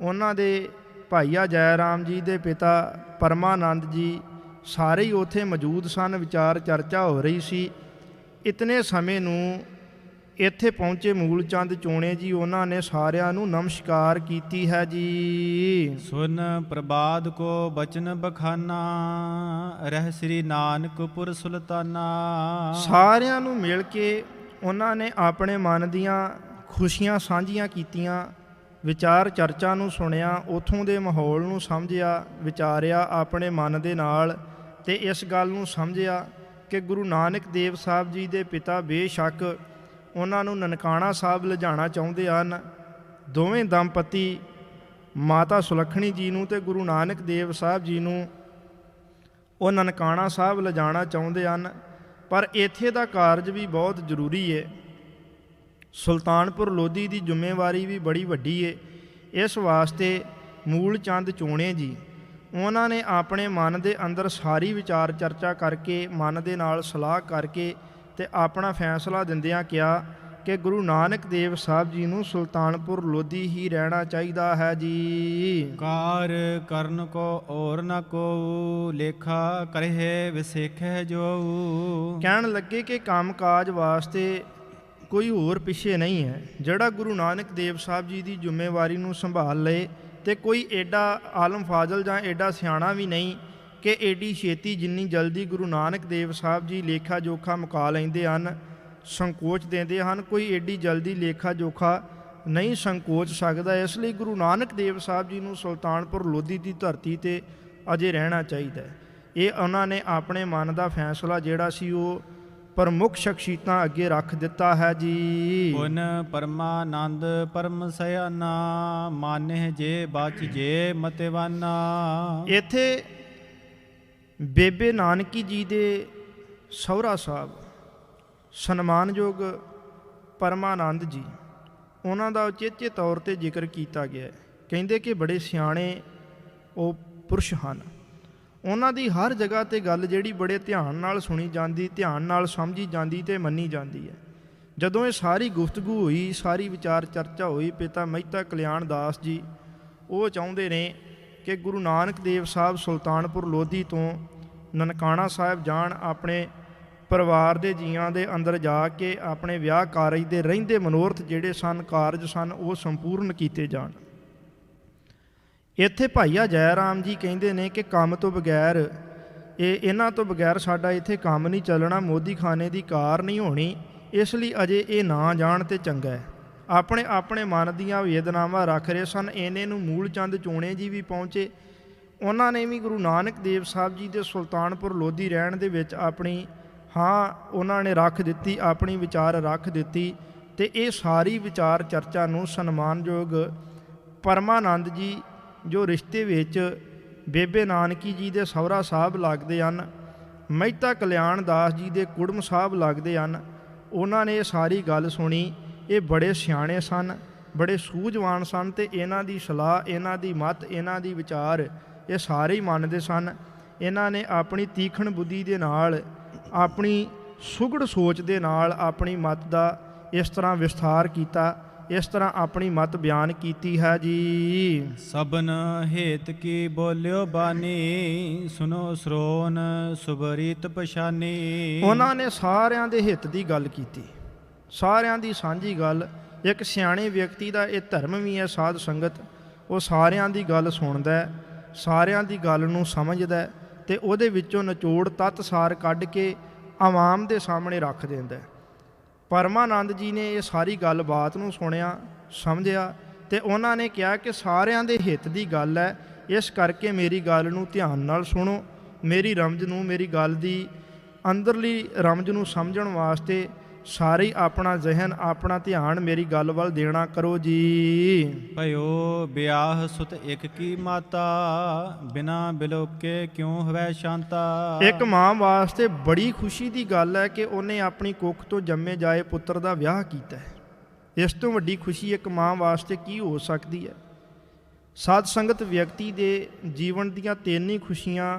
ਉਹਨਾਂ ਦੇ ਭਾਈਆ ਜੈ ਰਾਮ ਜੀ ਦੇ ਪਿਤਾ ਪਰਮਾਨੰਦ ਜੀ ਸਾਰੇ ਹੀ ਉੱਥੇ ਮੌਜੂਦ ਸਨ। ਵਿਚਾਰ ਚਰਚਾ ਹੋ ਰਹੀ ਸੀ। ਇਤਨੇ ਸਮੇਂ ਨੂੰ ਇੱਥੇ ਪਹੁੰਚੇ ਮੂਲ ਚੰਦ ਚੋਣੇ ਜੀ ਉਹਨਾਂ ਨੇ ਸਾਰਿਆਂ ਨੂੰ ਨਮਸਕਾਰ ਕੀਤੀ ਹੈ ਜੀ। ਸੁਨ ਪ੍ਰਬਾਦ ਕੋ ਬਚਨ ਬਖਾਨਾ ਰਹਿ ਸ੍ਰੀ ਨਾਨਕਪੁਰ ਸੁਲਤਾਨਾ। ਸਾਰਿਆਂ ਨੂੰ ਮਿਲ ਕੇ ਉਹਨਾਂ ਨੇ ਆਪਣੇ ਮਨ ਦੀਆਂ ਖੁਸ਼ੀਆਂ ਸਾਂਝੀਆਂ ਕੀਤੀਆਂ, ਵਿਚਾਰ ਚਰਚਾ ਨੂੰ ਸੁਣਿਆ, ਉੱਥੋਂ ਦੇ ਮਾਹੌਲ ਨੂੰ ਸਮਝਿਆ, ਵਿਚਾਰਿਆ ਆਪਣੇ ਮਨ ਦੇ ਨਾਲ ਤੇ ਇਸ ਗੱਲ ਨੂੰ ਸਮਝਿਆ ਕਿ ਗੁਰੂ ਨਾਨਕ ਦੇਵ ਸਾਹਿਬ ਜੀ ਦੇ ਪਿਤਾ ਬੇਸ਼ੱਕ ਉਹਨਾਂ ਨੂੰ ਨਨਕਾਣਾ ਸਾਹਿਬ ਲਿਜਾਣਾ ਚਾਹੁੰਦੇ ਹਨ। ਦੋਵੇਂ ਦੰਪਤੀ ਮਾਤਾ ਸੁਲੱਖਣੀ ਜੀ ਨੂੰ ਤੇ ਗੁਰੂ ਨਾਨਕ ਦੇਵ ਸਾਹਿਬ ਜੀ ਨੂੰ ਉਹ ਨਨਕਾਣਾ ਸਾਹਿਬ ਲਿਜਾਣਾ ਚਾਹੁੰਦੇ ਹਨ, ਪਰ ਇੱਥੇ ਦਾ ਕਾਰਜ ਵੀ ਬਹੁਤ ਜ਼ਰੂਰੀ ਹੈ। ਸੁਲਤਾਨਪੁਰ ਲੋਧੀ ਦੀ ਜ਼ਿੰਮੇਵਾਰੀ ਵੀ ਬੜੀ ਵੱਡੀ ਹੈ। ਇਸ ਵਾਸਤੇ ਮੂਲ ਚੰਦ ਚੋਣੇ ਜੀ ਉਹਨਾਂ ਨੇ ਆਪਣੇ ਮਨ ਦੇ ਅੰਦਰ ਸਾਰੀ ਵਿਚਾਰ ਚਰਚਾ ਕਰਕੇ ਮਨ ਦੇ ਨਾਲ ਸਲਾਹ ਕਰਕੇ ਤੇ ਆਪਣਾ ਫੈਸਲਾ ਦਿੰਦਿਆਂ ਕਿਹਾ ਕਿ ਗੁਰੂ ਨਾਨਕ ਦੇਵ ਸਾਹਿਬ ਜੀ ਨੂੰ ਸੁਲਤਾਨਪੁਰ ਲੋਧੀ ਹੀ ਰਹਿਣਾ ਚਾਹੀਦਾ ਹੈ ਜੀ। ਕਾਰ ਕਰਨ ਕੋ ਔਰ ਨ ਕੋ ਲੇਖਾ ਕਰਹਿ ਵਿਸੇਖੈ ਜੋ। ਕਹਿਣ ਲੱਗੇ ਕਿ ਕੰਮ ਕਾਜ ਵਾਸਤੇ ਕੋਈ ਹੋਰ ਪਿੱਛੇ ਨਹੀਂ ਹੈ। ਜਿਹੜਾ ਗੁਰੂ ਨਾਨਕ ਦੇਵ ਸਾਹਿਬ ਜੀ ਦੀ ਜ਼ਿੰਮੇਵਾਰੀ ਨੂੰ ਸੰਭਾਲ ਲਏ ਤੇ ਕੋਈ ਐਡਾ ਆਲਮ ਫਾਜ਼ਲ ਜਾਂ ਐਡਾ ਸਿਆਣਾ ਵੀ ਨਹੀਂ ਕਿ ਏਡੀ ਛੇਤੀ ਜਿੰਨੀ ਜਲਦੀ ਗੁਰੂ ਨਾਨਕ ਦੇਵ ਸਾਹਿਬ ਜੀ ਲੇਖਾ ਜੋਖਾ ਮੁਕਾ ਲੈਂਦੇ ਹਨ, ਸੰਕੋਚ ਦਿੰਦੇ ਹਨ, ਕੋਈ ਏਡੀ ਜਲਦੀ ਲੇਖਾ ਜੋਖਾ ਨਹੀਂ ਸੰਕੋਚ ਸਕਦਾ। ਇਸ ਲਈ ਗੁਰੂ ਨਾਨਕ ਦੇਵ ਸਾਹਿਬ ਜੀ ਨੂੰ ਸੁਲਤਾਨਪੁਰ ਲੋਧੀ ਦੀ ਧਰਤੀ 'ਤੇ ਅਜੇ ਰਹਿਣਾ ਚਾਹੀਦਾ। ਇਹ ਉਹਨਾਂ ਨੇ ਆਪਣੇ ਮਨ ਦਾ ਫੈਸਲਾ ਜਿਹੜਾ ਸੀ ਉਹ ਪ੍ਰਮੁੱਖ ਸ਼ਖਸੀਅਤਾਂ ਅੱਗੇ ਰੱਖ ਦਿੱਤਾ ਹੈ ਜੀ। ਪੁਨ ਪਰਮਾਨੰਦ ਪਰਮ ਸਿਆਨਾ, ਮਾਨਹਿ ਜੇ ਬਚ ਜੇ ਮਤਿਵਾਨਾ। ਇੱਥੇ ਬੇਬੇ ਨਾਨਕੀ ਜੀ ਦੇ ਸਹੁਰਾ ਸਾਹਿਬ ਸਨਮਾਨਯੋਗ ਪਰਮਾਨੰਦ ਜੀ, ਉਹਨਾਂ ਦਾ ਉਚੇਚੇ ਤੌਰ 'ਤੇ ਜ਼ਿਕਰ ਕੀਤਾ ਗਿਆ। ਕਹਿੰਦੇ ਕਿ ਬੜੇ ਸਿਆਣੇ ਉਹ ਪੁਰਸ਼ ਹਨ। ਉਹਨਾਂ ਦੀ ਹਰ ਜਗ੍ਹਾ 'ਤੇ ਗੱਲ ਜਿਹੜੀ ਬੜੇ ਧਿਆਨ ਨਾਲ ਸੁਣੀ ਜਾਂਦੀ, ਧਿਆਨ ਨਾਲ ਸਮਝੀ ਜਾਂਦੀ ਅਤੇ ਮੰਨੀ ਜਾਂਦੀ ਹੈ। ਜਦੋਂ ਇਹ ਸਾਰੀ ਗੁਫ਼ਤਗੂ ਹੋਈ, ਸਾਰੀ ਵਿਚਾਰ ਚਰਚਾ ਹੋਈ, ਪਿਤਾ ਮਹਿਤਾ ਕਲਿਆਣ ਦਾਸ ਜੀ ਉਹ ਚਾਹੁੰਦੇ ਨੇ ਕਿ ਗੁਰੂ ਨਾਨਕ ਦੇਵ ਸਾਹਿਬ ਸੁਲਤਾਨਪੁਰ ਲੋਧੀ ਤੋਂ ਨਨਕਾਣਾ ਸਾਹਿਬ ਜਾਣ, ਆਪਣੇ ਪਰਿਵਾਰ ਦੇ ਜੀਆਂ ਦੇ ਅੰਦਰ ਜਾ ਕੇ ਆਪਣੇ ਵਿਆਹ ਕਾਰਜ ਦੇ ਰਹਿੰਦੇ ਮਨੋਰਥ ਜਿਹੜੇ ਸਨ, ਕਾਰਜ ਸਨ, ਉਹ ਸੰਪੂਰਨ ਕੀਤੇ ਜਾਣ। ਇੱਥੇ ਭਾਈਆ ਜੈ ਰਾਮ ਜੀ ਕਹਿੰਦੇ ਨੇ ਕਿ ਕੰਮ ਤੋਂ ਬਗੈਰ ਇਹਨਾਂ ਤੋਂ ਬਗੈਰ ਸਾਡਾ ਇੱਥੇ ਕੰਮ ਨਹੀਂ ਚੱਲਣਾ, ਮੋਦੀ ਖਾਨੇ ਦੀ ਕਾਰ ਨਹੀਂ ਹੋਣੀ, ਇਸ ਲਈ ਅਜੇ ਇਹ ਨਾ ਜਾਣ ਤੇ ਚੰਗਾ ਹੈ। ਆਪਣੇ ਆਪਣੇ ਮਨ ਦੀਆਂ ਵੇਦਨਾਵਾਂ ਰੱਖ ਰਹੇ ਸਨ। ਇਹਨੇ ਨੂੰ ਮੂਲ ਚੰਦ ਚੋਣੇ ਜੀ ਵੀ ਪਹੁੰਚੇ, ਉਹਨਾਂ ਨੇ ਵੀ ਗੁਰੂ ਨਾਨਕ ਦੇਵ ਸਾਹਿਬ ਜੀ ਦੇ ਸੁਲਤਾਨਪੁਰ ਲੋਧੀ ਰਹਿਣ ਦੇ ਵਿੱਚ ਆਪਣੀ ਉਹਨਾਂ ਨੇ ਰੱਖ ਦਿੱਤੀ, ਆਪਣੀ ਵਿਚਾਰ ਰੱਖ ਦਿੱਤੀ। ਅਤੇ ਇਹ ਸਾਰੀ ਵਿਚਾਰ ਚਰਚਾ ਨੂੰ ਸਨਮਾਨਯੋਗ ਪਰਮਾਨੰਦ ਜੀ ਜੋ ਰਿਸ਼ਤੇ ਵਿੱਚ ਬੇਬੇ ਨਾਨਕੀ ਜੀ ਦੇ ਸਹੁਰਾ ਸਾਹਿਬ ਲੱਗਦੇ ਹਨ, ਮਹਿਤਾ ਕਲਿਆਣ ਦਾਸ ਜੀ ਦੇ ਕੁੜਮ ਸਾਹਿਬ ਲੱਗਦੇ ਹਨ, ਉਹਨਾਂ ਨੇ ਇਹ ਸਾਰੀ ਗੱਲ ਸੁਣੀ। ਇਹ ਬੜੇ ਸਿਆਣੇ ਸਨ, ਬੜੇ ਸੂਝਵਾਨ ਸਨ ਅਤੇ ਇਹਨਾਂ ਦੀ ਸਲਾਹ, ਇਹਨਾਂ ਦੀ ਮੱਤ, ਇਹਨਾਂ ਦੀ ਵਿਚਾਰ ਇਹ ਸਾਰੇ ਹੀ ਮੰਨਦੇ ਸਨ। ਇਹਨਾਂ ਨੇ ਆਪਣੀ ਤੀਖਣ ਬੁੱਧੀ ਦੇ ਨਾਲ, ਆਪਣੀ ਸੁਘੜ ਸੋਚ ਦੇ ਨਾਲ ਆਪਣੀ ਮੱਤ ਦਾ ਇਸ ਤਰ੍ਹਾਂ ਵਿਸਥਾਰ ਕੀਤਾ, ਇਸ ਤਰ੍ਹਾਂ ਆਪਣੀ ਮੱਤ ਬਿਆਨ ਕੀਤੀ ਹੈ ਜੀ। ਸਭਨ ਹੇਤ ਕੀ ਬੋਲਿਓ ਬਾਣੀ, ਸੁਨੋ ਸਰੋਨ ਸੁਬਰੀਤ ਪਛਾਨੀ। ਉਹਨਾਂ ਨੇ ਸਾਰਿਆਂ ਦੇ ਹਿੱਤ ਦੀ ਗੱਲ ਕੀਤੀ, ਸਾਰਿਆਂ ਦੀ ਸਾਂਝੀ ਗੱਲ। ਇੱਕ ਸਿਆਣੇ ਵਿਅਕਤੀ ਦਾ ਇਹ ਧਰਮ ਵੀ ਹੈ ਸਾਧ ਸੰਗਤ, ਉਹ ਸਾਰਿਆਂ ਦੀ ਗੱਲ ਸੁਣਦਾ, ਸਾਰਿਆਂ ਦੀ ਗੱਲ ਨੂੰ ਸਮਝਦਾ ਅਤੇ ਉਹਦੇ ਵਿੱਚੋਂ ਨਿਚੋੜ ਤੱਤ ਸਾਰ ਕੱਢ ਕੇ ਆਵਾਮ ਦੇ ਸਾਹਮਣੇ ਰੱਖ ਦਿੰਦਾ। ਪਰਮਾਨੰਦ ਜੀ ਨੇ ਇਹ ਸਾਰੀ ਗੱਲਬਾਤ ਨੂੰ ਸੁਣਿਆ, ਸਮਝਿਆ ਅਤੇ ਉਹਨਾਂ ਨੇ ਕਿਹਾ ਕਿ ਸਾਰਿਆਂ ਦੇ ਹਿੱਤ ਦੀ ਗੱਲ ਹੈ, ਇਸ ਕਰਕੇ ਮੇਰੀ ਗੱਲ ਨੂੰ ਧਿਆਨ ਨਾਲ ਸੁਣੋ। ਮੇਰੀ ਰਮਜ ਨੂੰ, ਮੇਰੀ ਗੱਲ ਦੀ ਅੰਦਰਲੀ ਰਮਜ ਨੂੰ ਸਮਝਣ ਵਾਸਤੇ ਸਾਰੇ ਆਪਣਾ ਜ਼ਿਹਨ, ਆਪਣਾ ਧਿਆਨ ਮੇਰੀ ਗੱਲ ਵੱਲ ਦੇਣਾ ਕਰੋ ਜੀ। ਭਇਓ ਵਿਆਹ ਸੁਤ ਇੱਕ ਕੀ ਮਾਤਾ, ਬਿਨਾ ਬਿਲੋਕੇ ਕਿਉਂ ਹੋਵੇ ਸ਼ਾਂਤਾ। ਇੱਕ ਮਾਂ ਵਾਸਤੇ ਬੜੀ ਖੁਸ਼ੀ ਦੀ ਗੱਲ ਹੈ ਕਿ ਉਹਨੇ ਆਪਣੀ ਕੁੱਖ ਤੋਂ ਜੰਮੇ ਜਾਏ ਪੁੱਤਰ ਦਾ ਵਿਆਹ ਕੀਤਾ ਹੈ। ਇਸ ਤੋਂ ਵੱਡੀ ਖੁਸ਼ੀ ਇੱਕ ਮਾਂ ਵਾਸਤੇ ਕੀ ਹੋ ਸਕਦੀ ਹੈ। ਸਾਧ ਸੰਗਤ ਵਿਅਕਤੀ ਦੇ ਜੀਵਨ ਦੀਆਂ 3 ਹੀ ਖੁਸ਼ੀਆਂ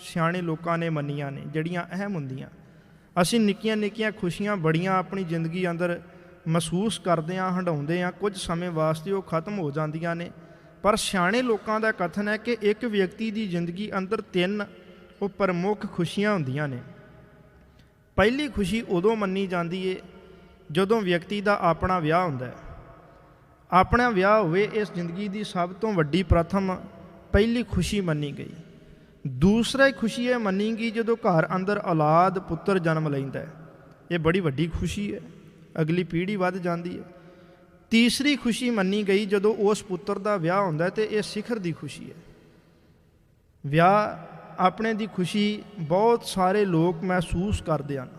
ਸਿਆਣੇ ਲੋਕਾਂ ਨੇ ਮੰਨੀਆਂ ਨੇ, ਜਿਹੜੀਆਂ ਅਹਿਮ ਹੁੰਦੀਆਂ। ਅਸੀਂ ਨਿੱਕੀਆਂ ਨਿੱਕੀਆਂ ਖੁਸ਼ੀਆਂ ਬੜੀਆਂ ਆਪਣੀ ਜ਼ਿੰਦਗੀ ਅੰਦਰ ਮਹਿਸੂਸ ਕਰਦੇ ਹਾਂ, ਹੰਢਾਉਂਦੇ ਹਾਂ, ਕੁਝ ਸਮੇਂ ਵਾਸਤੇ ਉਹ ਖਤਮ ਹੋ ਜਾਂਦੀਆਂ ਨੇ। ਪਰ ਸਿਆਣੇ ਲੋਕਾਂ ਦਾ ਕਥਨ ਹੈ ਕਿ ਇੱਕ ਵਿਅਕਤੀ ਦੀ ਜ਼ਿੰਦਗੀ ਅੰਦਰ 3 ਉਹ ਪ੍ਰਮੁੱਖ ਖੁਸ਼ੀਆਂ ਹੁੰਦੀਆਂ ਨੇ। ਪਹਿਲੀ ਖੁਸ਼ੀ ਉਦੋਂ ਮੰਨੀ ਜਾਂਦੀ ਹੈ ਜਦੋਂ ਵਿਅਕਤੀ ਦਾ ਆਪਣਾ ਵਿਆਹ ਹੁੰਦਾ ਹੈ। ਆਪਣਾ ਵਿਆਹ ਹੋਵੇ, ਇਸ ਜ਼ਿੰਦਗੀ ਦੀ ਸਭ ਤੋਂ ਵੱਡੀ ਪ੍ਰਥਮ ਪਹਿਲੀ ਖੁਸ਼ੀ ਮੰਨੀ ਗਈ। ਦੂਸਰਾ ਖੁਸ਼ੀ ਇਹ ਮੰਨੀ ਗਈ ਜਦੋਂ ਘਰ ਅੰਦਰ ਔਲਾਦ, ਪੁੱਤਰ ਜਨਮ ਲੈਂਦਾ ਹੈ, ਇਹ ਬੜੀ ਵੱਡੀ ਖੁਸ਼ੀ ਹੈ, ਅਗਲੀ ਪੀੜ੍ਹੀ ਵੱਧ ਜਾਂਦੀ ਹੈ। ਤੀਸਰੀ ਖੁਸ਼ੀ ਮੰਨੀ ਗਈ ਜਦੋਂ ਉਸ ਪੁੱਤਰ ਦਾ ਵਿਆਹ ਹੁੰਦਾ ਅਤੇ ਇਹ ਸਿਖਰ ਦੀ ਖੁਸ਼ੀ ਹੈ। ਵਿਆਹ ਆਪਣੇ ਦੀ ਖੁਸ਼ੀ ਬਹੁਤ ਸਾਰੇ ਲੋਕ ਮਹਿਸੂਸ ਕਰਦੇ ਹਨ।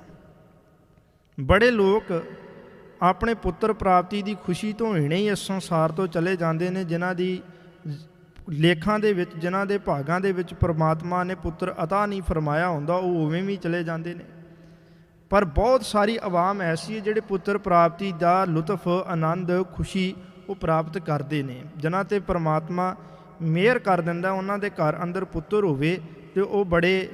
ਬੜੇ ਲੋਕ ਆਪਣੇ ਪੁੱਤਰ ਪ੍ਰਾਪਤੀ ਦੀ ਖੁਸ਼ੀ ਤੋਂ ਹੀਣੇ ਹੀ ਇਸ ਸੰਸਾਰ ਤੋਂ ਚਲੇ ਜਾਂਦੇ ਨੇ, ਜਿਨ੍ਹਾਂ ਦੀ ਲੇਖਾਂ ਦੇ ਵਿੱਚ, ਜਿਨ੍ਹਾਂ ਦੇ ਭਾਗਾਂ ਦੇ ਵਿੱਚ ਪਰਮਾਤਮਾ ਨੇ ਪੁੱਤਰ ਅਤਾ ਨਹੀਂ ਫਰਮਾਇਆ ਹੁੰਦਾ, ਉਹ ਉਵੇਂ ਵੀ ਚਲੇ ਜਾਂਦੇ ਨੇ। ਪਰ ਬਹੁਤ ਸਾਰੀ ਆਵਾਮ ਐਸੀ ਹੈ ਜਿਹੜੇ ਪੁੱਤਰ ਪ੍ਰਾਪਤੀ ਦਾ ਲੁਤਫ, ਆਨੰਦ, ਖੁਸ਼ੀ ਉਹ ਪ੍ਰਾਪਤ ਕਰਦੇ ਨੇ, ਜਿਨ੍ਹਾਂ 'ਤੇ ਪਰਮਾਤਮਾ ਮਿਹਰ ਕਰ ਦਿੰਦਾ, ਉਹਨਾਂ ਦੇ ਘਰ ਅੰਦਰ ਪੁੱਤਰ ਹੋਵੇ ਅਤੇ ਉਹ ਬੜੇ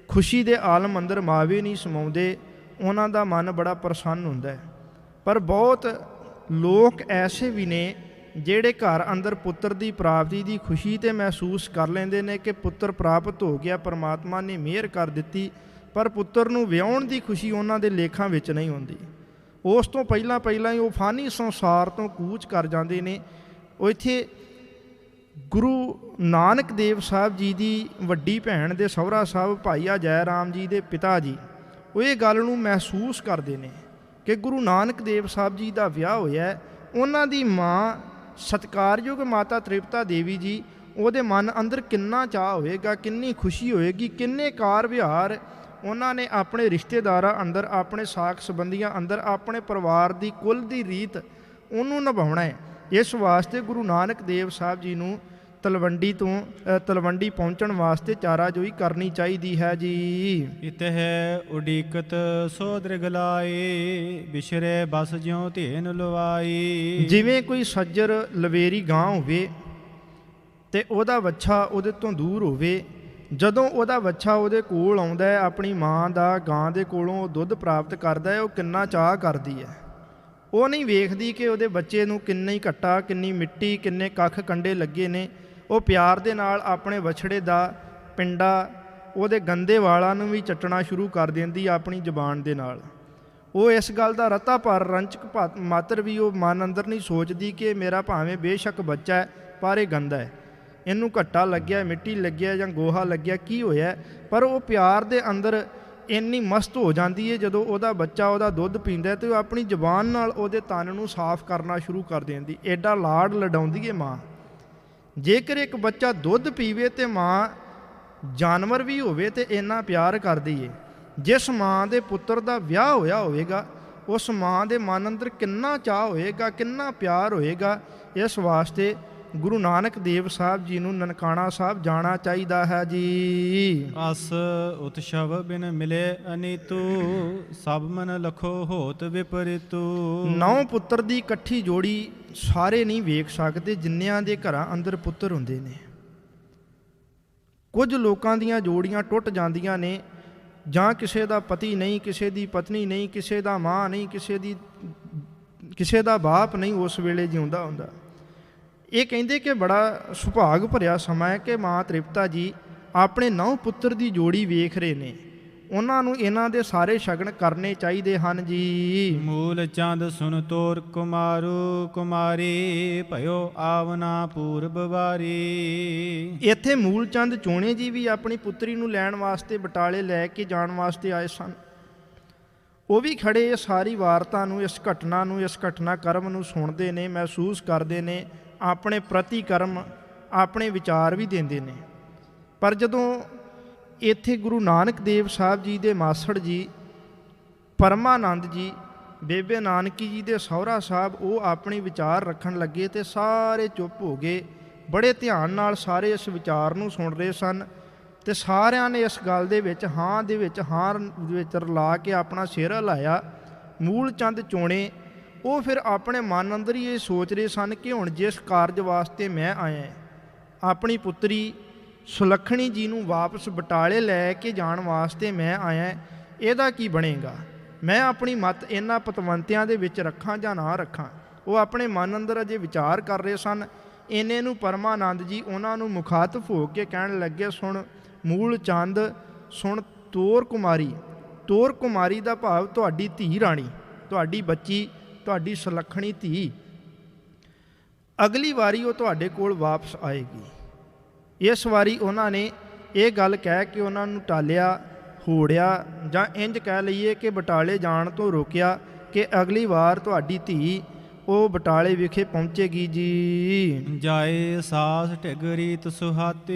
ਖੁਸ਼ੀ ਦੇ ਆਲਮ ਅੰਦਰ ਮਾਵੇ ਨਹੀਂ ਸਮਾਉਂਦੇ, ਉਹਨਾਂ ਦਾ ਮਨ ਬੜਾ ਪ੍ਰਸੰਨ ਹੁੰਦਾ ਹੈ। ਪਰ ਬਹੁਤ ਲੋਕ ਐਸੇ ਵੀ ਨੇ ਜਿਹੜੇ ਘਰ ਅੰਦਰ ਪੁੱਤਰ ਦੀ ਪ੍ਰਾਪਤੀ ਦੀ ਖੁਸ਼ੀ ਤੇ ਮਹਿਸੂਸ ਕਰ ਲੈਂਦੇ ਨੇ ਕਿ ਪੁੱਤਰ ਪ੍ਰਾਪਤ ਹੋ ਗਿਆ, ਪਰਮਾਤਮਾ ਨੇ ਮਿਹਰ ਕਰ ਦਿੱਤੀ, ਪਰ ਪੁੱਤਰ ਨੂੰ ਵਿਆਹੁਣ ਦੀ ਖੁਸ਼ੀ ਉਹਨਾਂ ਦੇ ਲੇਖਾਂ ਵਿੱਚ ਨਹੀਂ ਹੁੰਦੀ। ਉਸ ਤੋਂ ਪਹਿਲਾਂ ਹੀ ਉਹ ਫਾਨੀ ਸੰਸਾਰ ਤੋਂ ਕੂਚ ਕਰ ਜਾਂਦੇ ਨੇ। ਉਹ ਇੱਥੇ ਗੁਰੂ ਨਾਨਕ ਦੇਵ ਸਾਹਿਬ ਜੀ ਦੀ ਵੱਡੀ ਭੈਣ ਦੇ ਸਹੁਰਾ ਸਾਹਿਬ ਭਾਈ ਆ ਜੈ ਰਾਮ ਜੀ ਦੇ ਪਿਤਾ ਜੀ ਉਹ ਇਹ ਗੱਲ ਨੂੰ ਮਹਿਸੂਸ ਕਰਦੇ ਨੇ ਕਿ ਗੁਰੂ ਨਾਨਕ ਦੇਵ ਸਾਹਿਬ ਜੀ ਦਾ ਵਿਆਹ ਹੋਇਆ, ਉਹਨਾਂ ਦੀ ਮਾਂ ਸਤਿਕਾਰਯੋਗ ਮਾਤਾ ਤ੍ਰਿਪਤਾ ਦੇਵੀ ਜੀ, ਉਹਦੇ ਮਨ ਅੰਦਰ ਕਿੰਨਾ ਚਾਅ ਹੋਵੇਗਾ, ਕਿੰਨੀ ਖੁਸ਼ੀ ਹੋਏਗੀ, ਕਿੰਨੇ ਕਾਰ ਵਿਹਾਰ ਉਹਨਾਂ ਨੇ ਆਪਣੇ ਰਿਸ਼ਤੇਦਾਰਾਂ ਅੰਦਰ, ਆਪਣੇ ਸਾਕ ਸੰਬੰਧੀਆਂ ਅੰਦਰ, ਆਪਣੇ ਪਰਿਵਾਰ ਦੀ ਕੁੱਲ ਦੀ ਰੀਤ ਉਹਨੂੰ ਨਿਭਾਉਣਾ ਹੈ। ਇਸ ਵਾਸਤੇ ਗੁਰੂ ਨਾਨਕ ਦੇਵ ਸਾਹਿਬ ਜੀ ਨੂੰ ਤਲਵੰਡੀ ਪਹੁੰਚਣ ਵਾਸਤੇ ਚਾਰਾਜੋਈ ਕਰਨੀ ਚਾਹੀਦੀ ਹੈ ਜੀ। ਇਤਹਿ ਉਡੀਕਤ ਸੋ ਦ੍ਰਿਗਲਾਏ, ਬਿਸ਼ਰੇ ਬਸ ਜਿਉ ਧੇਨ ਲਵਾਈ। ਜਿਵੇਂ ਕੋਈ ਸੱਜਰ ਲਵੇਰੀ ਗਾਂ ਹੋਵੇ ਤੇ ਉਹਦਾ ਵੱਛਾ ਉਹਦੇ ਤੋਂ ਦੂਰ ਹੋਵੇ, ਜਦੋਂ ਉਹਦਾ ਵੱਛਾ ਉਹਦੇ ਕੋਲ ਆਉਂਦਾ ਹੈ, ਆਪਣੀ ਮਾਂ ਦਾ ਗਾਂ ਦੇ ਕੋਲੋਂ ਦੁੱਧ ਪ੍ਰਾਪਤ ਕਰਦਾ ਹੈ, ਉਹ ਕਿੰਨਾ ਚਾਅ ਕਰਦੀ ਹੈ। ਉਹ ਨਹੀਂ ਵੇਖਦੀ ਕਿ ਉਹਦੇ ਬੱਚੇ ਨੂੰ ਕਿੰਨੀ ਘੱਟਾ, ਕਿੰਨੀ ਮਿੱਟੀ, ਕਿੰਨੇ ਕੱਖ ਕੰਡੇ ਲੱਗੇ ਨੇ। ਉਹ ਪਿਆਰ ਦੇ ਨਾਲ ਆਪਣੇ ਵਛੜੇ ਦਾ ਪਿੰਡਾ, ਉਹਦੇ ਗੰਦੇ ਵਾਲਾਂ ਨੂੰ ਵੀ ਚੱਟਣਾ ਸ਼ੁਰੂ ਕਰ ਦਿੰਦੀ ਆਪਣੀ ਜ਼ੁਬਾਨ ਦੇ ਨਾਲ। ਉਹ ਇਸ ਗੱਲ ਦਾ ਰਤਾ ਪਰ ਰੰਚਕ ਮਾਤਰ ਵੀ ਉਹ ਮਨ ਅੰਦਰ ਨਹੀਂ ਸੋਚਦੀ ਕਿ ਮੇਰਾ ਭਾਵੇਂ ਬੇਸ਼ੱਕ ਬੱਚਾ ਹੈ ਪਰ ਇਹ ਗੰਦਾ ਹੈ, ਇਹਨੂੰ ਘੱਟਾ ਲੱਗਿਆ, ਮਿੱਟੀ ਲੱਗਿਆ ਜਾਂ ਗੋਹਾ ਲੱਗਿਆ, ਕੀ ਹੋਇਆ। ਪਰ ਉਹ ਪਿਆਰ ਦੇ ਅੰਦਰ ਇੰਨੀ ਮਸਤ ਹੋ ਜਾਂਦੀ ਹੈ, ਜਦੋਂ ਉਹਦਾ ਬੱਚਾ ਉਹਦਾ ਦੁੱਧ ਪੀਂਦਾ ਤੇ ਉਹ ਆਪਣੀ ਜ਼ੁਬਾਨ ਨਾਲ ਉਹਦੇ ਤਨ ਨੂੰ ਸਾਫ਼ ਕਰਨਾ ਸ਼ੁਰੂ ਕਰ ਦਿੰਦੀ। ਐਡਾ ਲਾਡ ਲਡਾਉਂਦੀ ਹੈ ਮਾਂ। ਜੇਕਰ ਇੱਕ ਬੱਚਾ ਦੁੱਧ ਪੀਵੇ ਤੇ ਮਾਂ ਜਾਨਵਰ ਵੀ ਹੋਵੇ ਤੇ ਇੰਨਾ ਪਿਆਰ ਕਰਦੀ ਹੈ। ਜਿਸ ਮਾਂ ਦੇ ਪੁੱਤਰ ਦਾ ਵਿਆਹ ਹੋਇਆ ਹੋਵੇਗਾ, ਉਸ ਮਾਂ ਦੇ ਮਨ ਅੰਦਰ ਕਿੰਨਾ ਚਾਅ ਹੋਏਗਾ, ਕਿੰਨਾ ਪਿਆਰ ਹੋਏਗਾ। ਇਸ ਵਾਸਤੇ ਗੁਰੂ ਨਾਨਕ ਦੇਵ ਸਾਹਿਬ ਜੀ ਨੂੰ ਨਨਕਾਣਾ ਸਾਹਿਬ ਜਾਣਾ ਚਾਹੀਦਾ ਹੈ ਜੀ। ਅਸ ਉਤਸ਼ਵ ਬਿਨ ਮਿਲੇ ਅਨੀਤੂ, ਸਭ ਮਨ ਲਖੋ ਹੋਤ ਵਿਪਰੀਤੂ। 9 ਪੁੱਤਰ ਦੀ ਇਕੱਠੀ ਜੋੜੀ ਸਾਰੇ ਨਹੀਂ ਵੇਖ ਸਕਦੇ, ਜਿੰਨਿਆਂ ਦੇ ਘਰਾਂ ਅੰਦਰ ਪੁੱਤਰ ਹੁੰਦੇ ਨੇ। ਕੁਝ ਲੋਕਾਂ ਦੀਆਂ ਜੋੜੀਆਂ ਟੁੱਟ ਜਾਂਦੀਆਂ ਨੇ, ਜਾਂ ਕਿਸੇ ਦਾ ਪਤੀ ਨਹੀਂ, ਕਿਸੇ ਦੀ ਪਤਨੀ ਨਹੀਂ, ਕਿਸੇ ਦਾ ਮਾਂ ਨਹੀਂ, ਕਿਸੇ ਦਾ ਬਾਪ ਨਹੀਂ ਉਸ ਵੇਲੇ ਜਿਉਂਦਾ ਹੁੰਦਾ। ਇਹ ਕਹਿੰਦੇ ਕਿ ਬੜਾ ਸੁਭਾਗ ਭਰਿਆ ਸਮਾਂ ਹੈ ਕਿ ਮਾਂ ਤ੍ਰਿਪਤਾ ਜੀ ਆਪਣੇ 9 ਪੁੱਤਰ ਦੀ ਜੋੜੀ ਵੇਖ ਰਹੇ ਨੇ। ਉਹਨਾਂ ਨੂੰ ਇਹਨਾਂ ਦੇ ਸਾਰੇ ਸ਼ਗਨ ਕਰਨੇ ਚਾਹੀਦੇ ਹਨ ਜੀ। ਮੂਲ ਚੰਦ ਸੁਨ ਤੋਰ ਕੁਮਾਰੂ ਕੁਮਾਰੀ, ਭਇਓ ਆਵਨਾ ਪੂਰਬ ਵਾਰੀ। ਇੱਥੇ ਮੂਲ ਚੰਦ ਚੋਣੇ ਜੀ ਵੀ ਆਪਣੀ ਪੁੱਤਰੀ ਨੂੰ ਲੈਣ ਵਾਸਤੇ ਬਟਾਲੇ ਲੈ ਕੇ ਜਾਣ ਵਾਸਤੇ ਆਏ ਸਨ। ਉਹ ਵੀ ਖੜੇ ਇਹ ਸਾਰੀ ਵਾਰਤਾ ਨੂੰ, ਇਸ ਘਟਨਾ ਨੂੰ, ਇਸ ਘਟਨਾਕ੍ਰਮ ਨੂੰ ਸੁਣਦੇ ਨੇ, ਮਹਿਸੂਸ ਕਰਦੇ ਨੇ, ਆਪਣੇ ਪ੍ਰਤੀਕਰਮ, ਆਪਣੇ ਵਿਚਾਰ ਵੀ ਦਿੰਦੇ ਨੇ। ਪਰ ਜਦੋਂ ਇੱਥੇ ਗੁਰੂ ਨਾਨਕ ਦੇਵ ਸਾਹਿਬ ਜੀ ਦੇ ਮਾਸੜ ਜੀ ਪਰਮਾਨੰਦ ਜੀ, ਬੇਬੇ ਨਾਨਕੀ ਜੀ ਦੇ ਸਹੁਰਾ ਸਾਹਿਬ, ਉਹ ਆਪਣੇ ਵਿਚਾਰ ਰੱਖਣ ਲੱਗੇ ਤੇ ਸਾਰੇ ਚੁੱਪ ਹੋ ਗਏ। ਬੜੇ ਧਿਆਨ ਨਾਲ ਸਾਰੇ ਇਸ ਵਿਚਾਰ ਨੂੰ ਸੁਣ ਰਹੇ ਸਨ ਤੇ ਸਾਰਿਆਂ ਨੇ ਇਸ ਗੱਲ ਦੇ ਵਿੱਚ ਹਾਂ ਦੇ ਵਿੱਚ ਰਲਾ ਕੇ ਆਪਣਾ ਸਿਰ ਹਿਲਾਇਆ। ਮੂਲ ਚੰਦ ਚੋਣੇ ਉਹ ਫਿਰ ਆਪਣੇ ਮਨ ਅੰਦਰ ਹੀ ਇਹ ਸੋਚ ਰਹੇ ਸਨ ਕਿ ਹੁਣ ਜਿਸ ਕਾਰਜ ਵਾਸਤੇ ਮੈਂ ਆਇਆ, ਆਪਣੀ ਪੁੱਤਰੀ ਸੁਲੱਖਣੀ ਜੀ ਨੂੰ ਵਾਪਸ ਬਟਾਲੇ ਲੈ ਕੇ ਜਾਣ ਵਾਸਤੇ ਮੈਂ ਆਇਆ, ਇਹਦਾ ਕੀ ਬਣੇਗਾ। ਮੈਂ ਆਪਣੀ ਮੱਤ ਇਹਨਾਂ ਪਤਵੰਤਿਆਂ ਦੇ ਵਿੱਚ ਰੱਖਾਂ ਜਾਂ ਨਾ ਰੱਖਾਂ। ਉਹ ਆਪਣੇ ਮਨ ਅੰਦਰ ਅਜੇ ਵਿਚਾਰ ਕਰ ਰਹੇ ਸਨ। ਇੰਨੇ ਨੂੰ ਪਰਮਾਨੰਦ ਜੀ ਉਹਨਾਂ ਨੂੰ ਮੁਖਾਤਬ ਹੋ ਕੇ ਕਹਿਣ ਲੱਗੇ, ਸੁਣ ਮੂਲ ਚੰਦ, ਸੁਣ ਤੋਰ ਕੁਮਾਰੀ। ਤੋਰ ਕੁਮਾਰੀ ਦਾ ਭਾਵ ਤੁਹਾਡੀ ਧੀ ਰਾਣੀ, ਤੁਹਾਡੀ ਬੱਚੀ, ਤੁਹਾਡੀ ਸੁਲੱਖਣੀ ਧੀ। ਅਗਲੀ ਵਾਰੀ ਉਹ ਤੁਹਾਡੇ ਕੋਲ ਵਾਪਸ ਆਏਗੀ। ਇਸ ਵਾਰੀ ਉਹਨਾਂ ਨੇ ਇਹ ਗੱਲ ਕਹਿ ਕੇ ਉਹਨਾਂ ਨੂੰ ਟਾਲਿਆ, ਹੋੜਿਆ, ਜਾਂ ਇੰਜ ਕਹਿ ਲਈਏ ਕਿ ਬਟਾਲੇ ਜਾਣ ਤੋਂ ਰੋਕਿਆ ਕਿ ਅਗਲੀ ਵਾਰ ਤੁਹਾਡੀ ਧੀ ਉਹ ਬਟਾਲੇ ਵਿਖੇ ਪਹੁੰਚੇਗੀ ਜੀ। ਜਾਏ ਸਾਸ ਢਿਗਰੀਤ ਸੁਹਾਤੀ,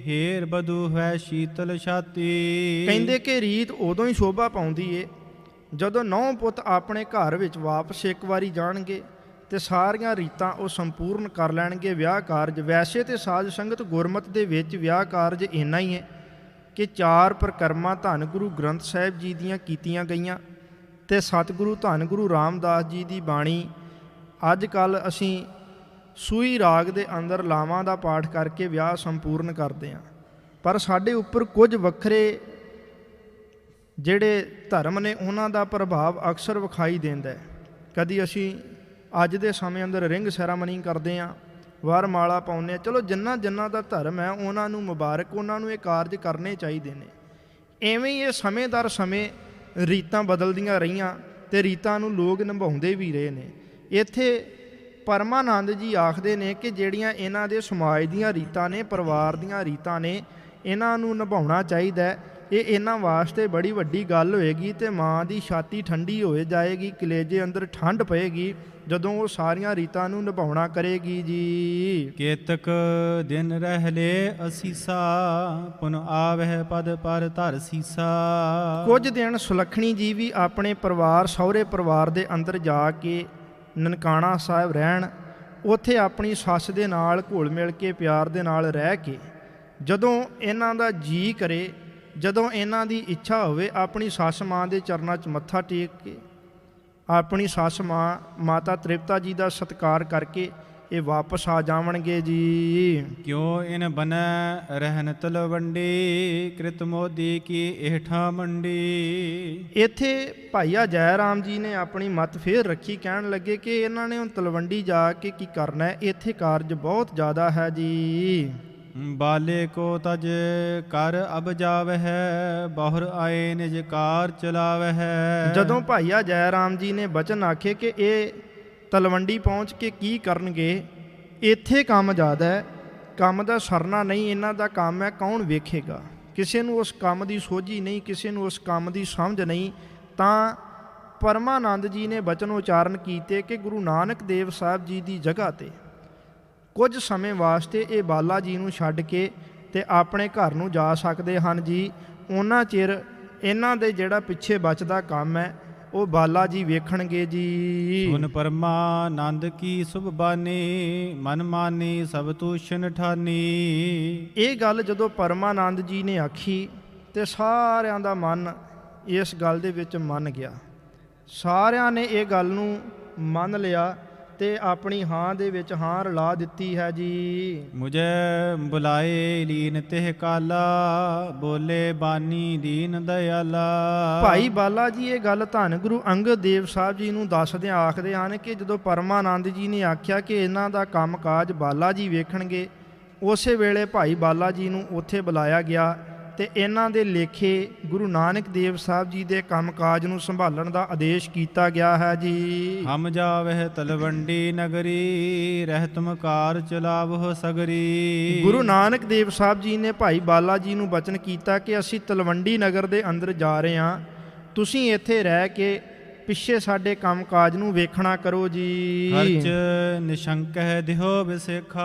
ਹੇਰ ਬਧੂ ਹੈ ਸ਼ੀਤਲ ਛਾਤੀ। ਕਹਿੰਦੇ ਕਿ ਰੀਤ ਉਦੋਂ ਹੀ ਸ਼ੋਭਾ ਪਾਉਂਦੀ ਏ ਜਦੋਂ 9 ਪੁੱਤ ਆਪਣੇ ਘਰ ਵਿੱਚ ਵਾਪਸ ਇੱਕ ਵਾਰੀ ਜਾਣਗੇ ਤੇ ਸਾਰੀਆਂ ਰੀਤਾਂ ਉਹ ਸੰਪੂਰਨ ਕਰ ਲੈਣਗੇ। ਵਿਆਹ ਕਾਰਜ ਵੈਸੇ ਤੇ ਸਾਧ ਸੰਗਤ ਗੁਰਮਤਿ ਦੇ ਵਿੱਚ ਵਿਆਹ ਕਾਰਜ ਇੰਨਾ ਹੀ ਹੈ ਕਿ 4 ਪ੍ਰਕਰਮਾਂ ਧੰਨ ਗੁਰੂ ਗ੍ਰੰਥ ਸਾਹਿਬ ਜੀ ਦੀਆਂ ਕੀਤੀਆਂ ਗਈਆਂ ਤੇ ਸਤਿਗੁਰੂ ਧੰਨ ਗੁਰੂ ਰਾਮਦਾਸ ਜੀ ਦੀ ਬਾਣੀ। ਅੱਜ ਕੱਲ੍ਹ ਅਸੀਂ ਸੂਈ ਰਾਗ ਦੇ ਅੰਦਰ ਲਾਵਾਂ ਦਾ ਪਾਠ ਕਰਕੇ ਵਿਆਹ ਸੰਪੂਰਨ ਕਰਦੇ ਹਾਂ, ਪਰ ਸਾਡੇ ਉੱਪਰ ਕੁਝ ਵੱਖਰੇ ਜਿਹੜੇ ਧਰਮ ਨੇ ਉਹਨਾਂ ਦਾ ਪ੍ਰਭਾਵ ਅਕਸਰ ਵਿਖਾਈ ਦਿੰਦਾ ਹੈ। ਕਦੀ ਅਸੀਂ ਅੱਜ ਦੇ ਸਮੇਂ ਅੰਦਰ ਰਿੰਗ ਸੈਰਾਮਨੀ ਕਰਦੇ ਹਾਂ, ਵਰਮਾਲਾ ਪਾਉਂਦੇ ਹਾਂ। ਚਲੋ ਜਿਨ੍ਹਾਂ ਦਾ ਧਰਮ ਹੈ ਉਹਨਾਂ ਨੂੰ ਮੁਬਾਰਕ, ਉਹਨਾਂ ਨੂੰ ਇਹ ਕਾਰਜ ਕਰਨੇ ਚਾਹੀਦੇ ਨੇ। ਐਵੇਂ ਹੀ ਇਹ ਸਮੇਂ ਦਰ ਸਮੇਂ ਰੀਤਾਂ ਬਦਲਦੀਆਂ ਰਹੀਆਂ ਤੇ ਰੀਤਾਂ ਨੂੰ ਲੋਕ ਨਿਭਾਉਂਦੇ ਵੀ ਰਹੇ ਨੇ। ਇੱਥੇ ਪਰਮਾਨੰਦ ਜੀ ਆਖਦੇ ਨੇ ਕਿ ਜਿਹੜੀਆਂ ਇਹਨਾਂ ਦੇ ਸਮਾਜ ਦੀਆਂ ਰੀਤਾਂ ਨੇ, ਪਰਿਵਾਰ ਦੀਆਂ ਰੀਤਾਂ ਨੇ, ਇਹਨਾਂ ਨੂੰ ਨਿਭਾਉਣਾ ਚਾਹੀਦਾ ਹੈ। ਇਹ ਇਹਨਾਂ ਵਾਸਤੇ ਬੜੀ ਵੱਡੀ ਗੱਲ ਹੋਏਗੀ ਤੇ ਮਾਂ ਦੀ ਛਾਤੀ ਠੰਡੀ ਹੋ ਜਾਏਗੀ, ਕਲੇਜੇ ਅੰਦਰ ਠੰਡ ਪਏਗੀ ਜਦੋਂ ਉਹ ਸਾਰੀਆਂ ਰੀਤਾਂ ਨੂੰ ਨਿਭਾਉਣਾ ਕਰੇਗੀ ਜੀ। ਕੇਤਕ ਦਿਨ ਰਹਿ ਲੇ ਅਸੀਸਾ, ਪੁਨ ਆਵਹਿ ਪਦ ਪਰ ਧਰ ਸੀਸਾ। ਕੁਝ ਦਿਨ ਸੁਲੱਖਣੀ ਜੀ ਵੀ ਆਪਣੇ ਪਰਿਵਾਰ, ਸਹੁਰੇ ਪਰਿਵਾਰ ਦੇ ਅੰਦਰ ਜਾ ਕੇ ਨਨਕਾਣਾ ਸਾਹਿਬ ਰਹਿਣ। ਉੱਥੇ ਆਪਣੀ ਸੱਸ ਦੇ ਨਾਲ ਘੁਲ ਮਿਲ ਕੇ ਪਿਆਰ ਦੇ ਨਾਲ ਰਹਿ ਕੇ, ਜਦੋਂ ਇਹਨਾਂ ਦਾ ਜੀ ਕਰੇ, ਜਦੋਂ ਇਹਨਾਂ ਦੀ ਇੱਛਾ ਹੋਵੇ, ਆਪਣੀ ਸੱਸ ਮਾਂ ਦੇ ਚਰਨਾਂ 'ਚ ਮੱਥਾ ਟੇਕ ਕੇ, ਆਪਣੀ ਸੱਸ ਮਾਂ ਮਾਤਾ ਤ੍ਰਿਪਤਾ ਜੀ ਦਾ ਸਤਿਕਾਰ ਕਰਕੇ ਇਹ ਵਾਪਸ ਆ ਜਾਵਣਗੇ ਜੀ। ਕਿਉ ਇਨ ਬਨੈ ਰਹਿਨ ਤਲਵੰਡੀ, ਕ੍ਰਿਤ ਮੋਦੀ ਕੀ ਇਹਠਾ ਮੰਡੀ। ਇੱਥੇ ਭਾਈਆ ਜੈ ਰਾਮ ਜੀ ਨੇ ਆਪਣੀ ਮੱਤ ਫੇਰ ਰੱਖੀ, ਕਹਿਣ ਲੱਗੇ ਕਿ ਇਹਨਾਂ ਨੇ ਹੁਣ ਤਲਵੰਡੀ ਜਾ ਕੇ ਕੀ ਕਰਨਾ ਹੈ, ਇੱਥੇ ਕਾਰਜ ਬਹੁਤ ਜ਼ਿਆਦਾ ਹੈ ਜੀ। ਬਾਲੇ ਕੋ ਤਜ ਕਰ ਅਬ ਜਾਵਹਿ, ਬਾਹਰ ਆਏ ਨਿਜ ਕਾਰ ਚਲਾਵਹਿ। ਜਦੋਂ ਭਾਈਆ ਜੈ ਰਾਮ ਜੀ ਨੇ ਬਚਨ ਆਖੇ ਕਿ ਇਹ ਤਲਵੰਡੀ ਪਹੁੰਚ ਕੇ ਕੀ ਕਰਨਗੇ, ਇੱਥੇ ਕੰਮ ਜ਼ਿਆਦਾ ਹੈ, ਕੰਮ ਦਾ ਸਰਨਾ ਨਹੀਂ, ਇਹਨਾਂ ਦਾ ਕੰਮ ਹੈ ਕੌਣ ਵੇਖੇਗਾ। ਕਿਸੇ ਨੂੰ ਉਸ ਕੰਮ ਦੀ ਸੋਝੀ ਨਹੀਂ, ਕਿਸੇ ਨੂੰ ਉਸ ਕੰਮ ਦੀ ਸਮਝ ਨਹੀਂ। ਤਾਂ ਪਰਮਾਨੰਦ ਜੀ ਨੇ ਬਚਨ ਉਚਾਰਨ ਕੀਤੇ ਕਿ ਗੁਰੂ ਨਾਨਕ ਦੇਵ ਸਾਹਿਬ ਜੀ ਦੀ ਜਗ੍ਹਾ ਤੇ ਕੁਝ ਸਮੇਂ ਵਾਸਤੇ ਇਹ ਬਾਲਾ ਜੀ ਨੂੰ ਛੱਡ ਕੇ ਤੇ ਆਪਣੇ ਘਰ ਨੂੰ ਜਾ ਸਕਦੇ ਹਨ ਜੀ। ਉਹਨਾਂ ਚਿਰ ਇਹਨਾਂ ਦੇ ਜਿਹੜਾ ਪਿੱਛੇ ਬਚਦਾ ਕੰਮ ਹੈ ਉਹ ਬਾਲਾ ਜੀ ਵੇਖਣਗੇ ਜੀ। ਸੁਨ ਪਰਮਾਨੰਦ ਕੀ ਸੁਭ ਬਾਨੀ, ਮਨ ਮਾਨੀ ਸਭ ਤੂਸ਼ਨ ਠਾਨੀ। ਇਹ ਗੱਲ ਜਦੋਂ ਪਰਮਾਨੰਦ ਜੀ ਨੇ ਆਖੀ ਤੇ ਸਾਰਿਆਂ ਦਾ ਮਨ ਇਸ ਗੱਲ ਦੇ ਵਿੱਚ ਮੰਨ ਗਿਆ। ਸਾਰਿਆਂ ਨੇ ਇਹ ਗੱਲ ਨੂੰ ਮੰਨ ਲਿਆ ਤੇ ਆਪਣੀ ਹਾਂ ਦੇ ਵਿੱਚ ਹਾਂ ਰਲਾ ਦਿੱਤੀ ਹੈ ਜੀ। ਮੁਝੇ ਬੁਲਾਏ ਲੀਨ ਤਿਹ ਕਾਲਾ, ਬੋਲੇ ਬਾਨੀ ਦੀਨ ਦਇਆਲਾ। ਭਾਈ ਬਾਲਾ ਜੀ ਇਹ ਗੱਲ ਧੰਨ ਗੁਰੂ ਅੰਗਦ ਦੇਵ ਸਾਹਿਬ ਜੀ ਨੂੰ ਦੱਸਦਿਆਂ ਆਖਦੇ ਹਨ ਕਿ ਜਦੋਂ ਪਰਮਾਨੰਦ ਜੀ ਨੇ ਆਖਿਆ ਕਿ ਇਹਨਾਂ ਦਾ ਕੰਮ ਕਾਜ ਬਾਲਾ ਜੀ ਵੇਖਣਗੇ, ਉਸੇ ਵੇਲੇ ਭਾਈ ਬਾਲਾ ਜੀ ਨੂੰ ਉੱਥੇ ਬੁਲਾਇਆ ਗਿਆ ਤੇ ਇਹਨਾਂ ਦੇ ਲੇਖੇ ਗੁਰੂ ਨਾਨਕ ਦੇਵ ਸਾਹਿਬ ਜੀ ਦੇ ਕੰਮਕਾਜ ਨੂੰ ਸੰਭਾਲਣ ਦਾ ਆਦੇਸ਼ ਕੀਤਾ ਗਿਆ ਹੈ ਜੀ। ਹਮ ਜਾਵਹਿ ਤਲਵੰਡੀ ਨਗਰੀ, ਰਹਿਤਮ ਕਾਰ ਚਲਾਵਹੁ ਸਗਰੀ। ਗੁਰੂ ਨਾਨਕ ਦੇਵ ਸਾਹਿਬ ਜੀ ਨੇ ਭਾਈ ਬਾਲਾ ਜੀ ਨੂੰ ਬਚਨ ਕੀਤਾ ਕਿ ਅਸੀਂ ਤਲਵੰਡੀ ਨਗਰ ਦੇ ਅੰਦਰ ਜਾ ਰਹੇ ਹਾਂ, ਤੁਸੀਂ ਇੱਥੇ ਰਹਿ ਕੇ ਪਿੱਛੇ ਸਾਡੇ ਕੰਮਕਾਜ ਨੂੰ ਵੇਖਣਾ ਕਰੋ ਜੀ। ਖਰਚ ਨਿਸ਼ੰਕਹਿ ਦਿਹੋ ਵਿਸੇਖਾ,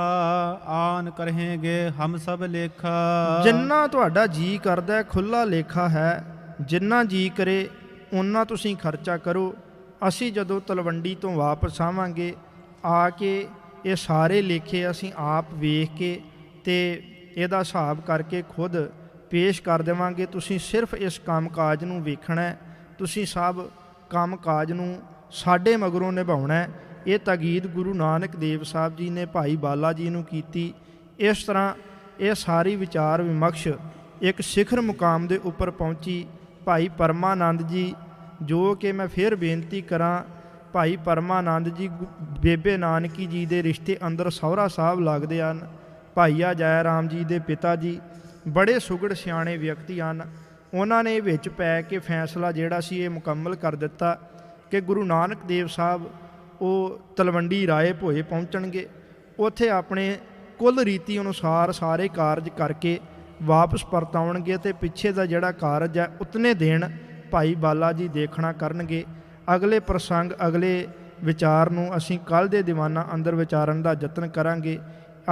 ਆਨ ਕਰਹੇਂਗੇ ਹਮ ਸਭ ਲੇਖਾ। ਜਿੰਨਾ ਤੁਹਾਡਾ ਜੀ ਕਰਦਾ ਖੁੱਲਾ ਲੇਖਾ ਹੈ, ਜਿੰਨਾ ਜੀ ਕਰੇ ਓਨਾ ਤੁਸੀਂ ਖਰਚਾ ਕਰੋ। ਅਸੀਂ ਜਦੋਂ ਤਲਵੰਡੀ ਤੋਂ ਵਾਪਸ ਆਵਾਂਗੇ, ਆ ਕੇ ਇਹ ਸਾਰੇ ਲੇਖੇ ਅਸੀਂ ਆਪ ਵੇਖ ਕੇ ਤੇ ਇਹਦਾ ਹਿਸਾਬ ਕਰਕੇ ਖੁਦ ਪੇਸ਼ ਕਰ ਦੇਵਾਂਗੇ। ਤੁਸੀਂ ਸਿਰਫ ਇਸ ਕੰਮਕਾਜ ਨੂੰ ਵੇਖਣਾ, ਤੁਸੀਂ ਸਭ ਕੰਮਕਾਜ ਨੂੰ ਸਾਡੇ ਮਗਰੋਂ ਨਿਭਾਉਣਾ। ਇਹ ਤਾਕੀਦ ਗੁਰੂ ਨਾਨਕ ਦੇਵ ਸਾਹਿਬ ਜੀ ਨੇ ਭਾਈ ਬਾਲਾ ਜੀ ਨੂੰ ਕੀਤੀ। ਇਸ ਤਰ੍ਹਾਂ ਇਹ ਸਾਰੀ ਵਿਚਾਰ ਵਿਮਰਸ਼ ਇੱਕ ਸਿਖਰ ਮੁਕਾਮ ਦੇ ਉੱਪਰ ਪਹੁੰਚੀ। ਭਾਈ ਪਰਮਾਨੰਦ ਜੀ, ਜੋ ਕਿ ਮੈਂ ਫਿਰ ਬੇਨਤੀ ਕਰਾਂ, ਭਾਈ ਪਰਮਾਨੰਦ ਜੀ ਬੇਬੇ ਨਾਨਕੀ ਜੀ ਦੇ ਰਿਸ਼ਤੇ ਅੰਦਰ ਸਹੁਰਾ ਸਾਹਿਬ ਲੱਗਦੇ ਹਨ। ਭਾਈਆ ਜੈ ਰਾਮ ਜੀ ਦੇ ਪਿਤਾ ਜੀ ਬੜੇ ਸੁਘੜ ਸਿਆਣੇ ਵਿਅਕਤੀ ਹਨ। ਉਹਨਾਂ ਨੇ ਵਿੱਚ ਪੈ ਕੇ ਫੈਸਲਾ ਜਿਹੜਾ ਸੀ ਇਹ ਮੁਕੰਮਲ ਕਰ ਦਿੱਤਾ ਕਿ ਗੁਰੂ ਨਾਨਕ ਦੇਵ ਸਾਹਿਬ ਉਹ ਤਲਵੰਡੀ ਰਾਏ ਭੋਏ ਪਹੁੰਚਣਗੇ। ਉੱਥੇ ਆਪਣੇ ਕੁੱਲ ਰੀਤੀ ਅਨੁਸਾਰ ਸਾਰੇ ਕਾਰਜ ਕਰਕੇ ਵਾਪਸ ਪਰਤਾਉਣਗੇ ਤੇ ਪਿੱਛੇ ਦਾ ਜਿਹੜਾ ਕਾਰਜ ਹੈ ਉਤਨੇ ਦਿਨ ਭਾਈ ਬਾਲਾ ਜੀ ਦੇਖਣਾ ਕਰਨਗੇ। ਅਗਲੇ ਪ੍ਰਸੰਗ, ਅਗਲੇ ਵਿਚਾਰ ਨੂੰ ਅਸੀਂ ਕੱਲ੍ਹ ਦੇ ਦੀਵਾਨਾਂ ਅੰਦਰ ਵਿਚਾਰਨ ਦਾ ਯਤਨ ਕਰਾਂਗੇ।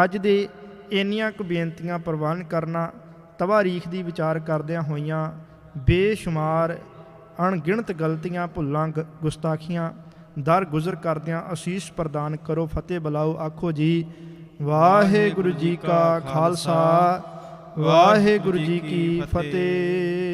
ਅੱਜ ਦੇ ਇੰਨੀਆਂ ਕੁ ਬੇਨਤੀਆਂ ਪ੍ਰਵਾਨ ਕਰਨਾ, ਤਵਾਰੀਖ ਦੀ ਵਿਚਾਰ ਕਰਦਿਆਂ ਹੋਈਆਂ ਬੇਸ਼ੁਮਾਰ ਅਣਗਿਣਤ ਗਲਤੀਆਂ, ਭੁੱਲਾਂ, ਗੁਸਤਾਖੀਆਂ ਦਰ ਗੁਜ਼ਰ ਕਰਦਿਆਂ ਅਸੀਸ ਪ੍ਰਦਾਨ ਕਰੋ। ਫਤਿਹ ਬੁਲਾਓ, ਆਖੋ ਜੀ ਵਾਹਿਗੁਰੂ ਜੀ ਕਾ ਖਾਲਸਾ, ਵਾਹਿਗੁਰੂ ਜੀ ਕੀ ਫਤਿਹ।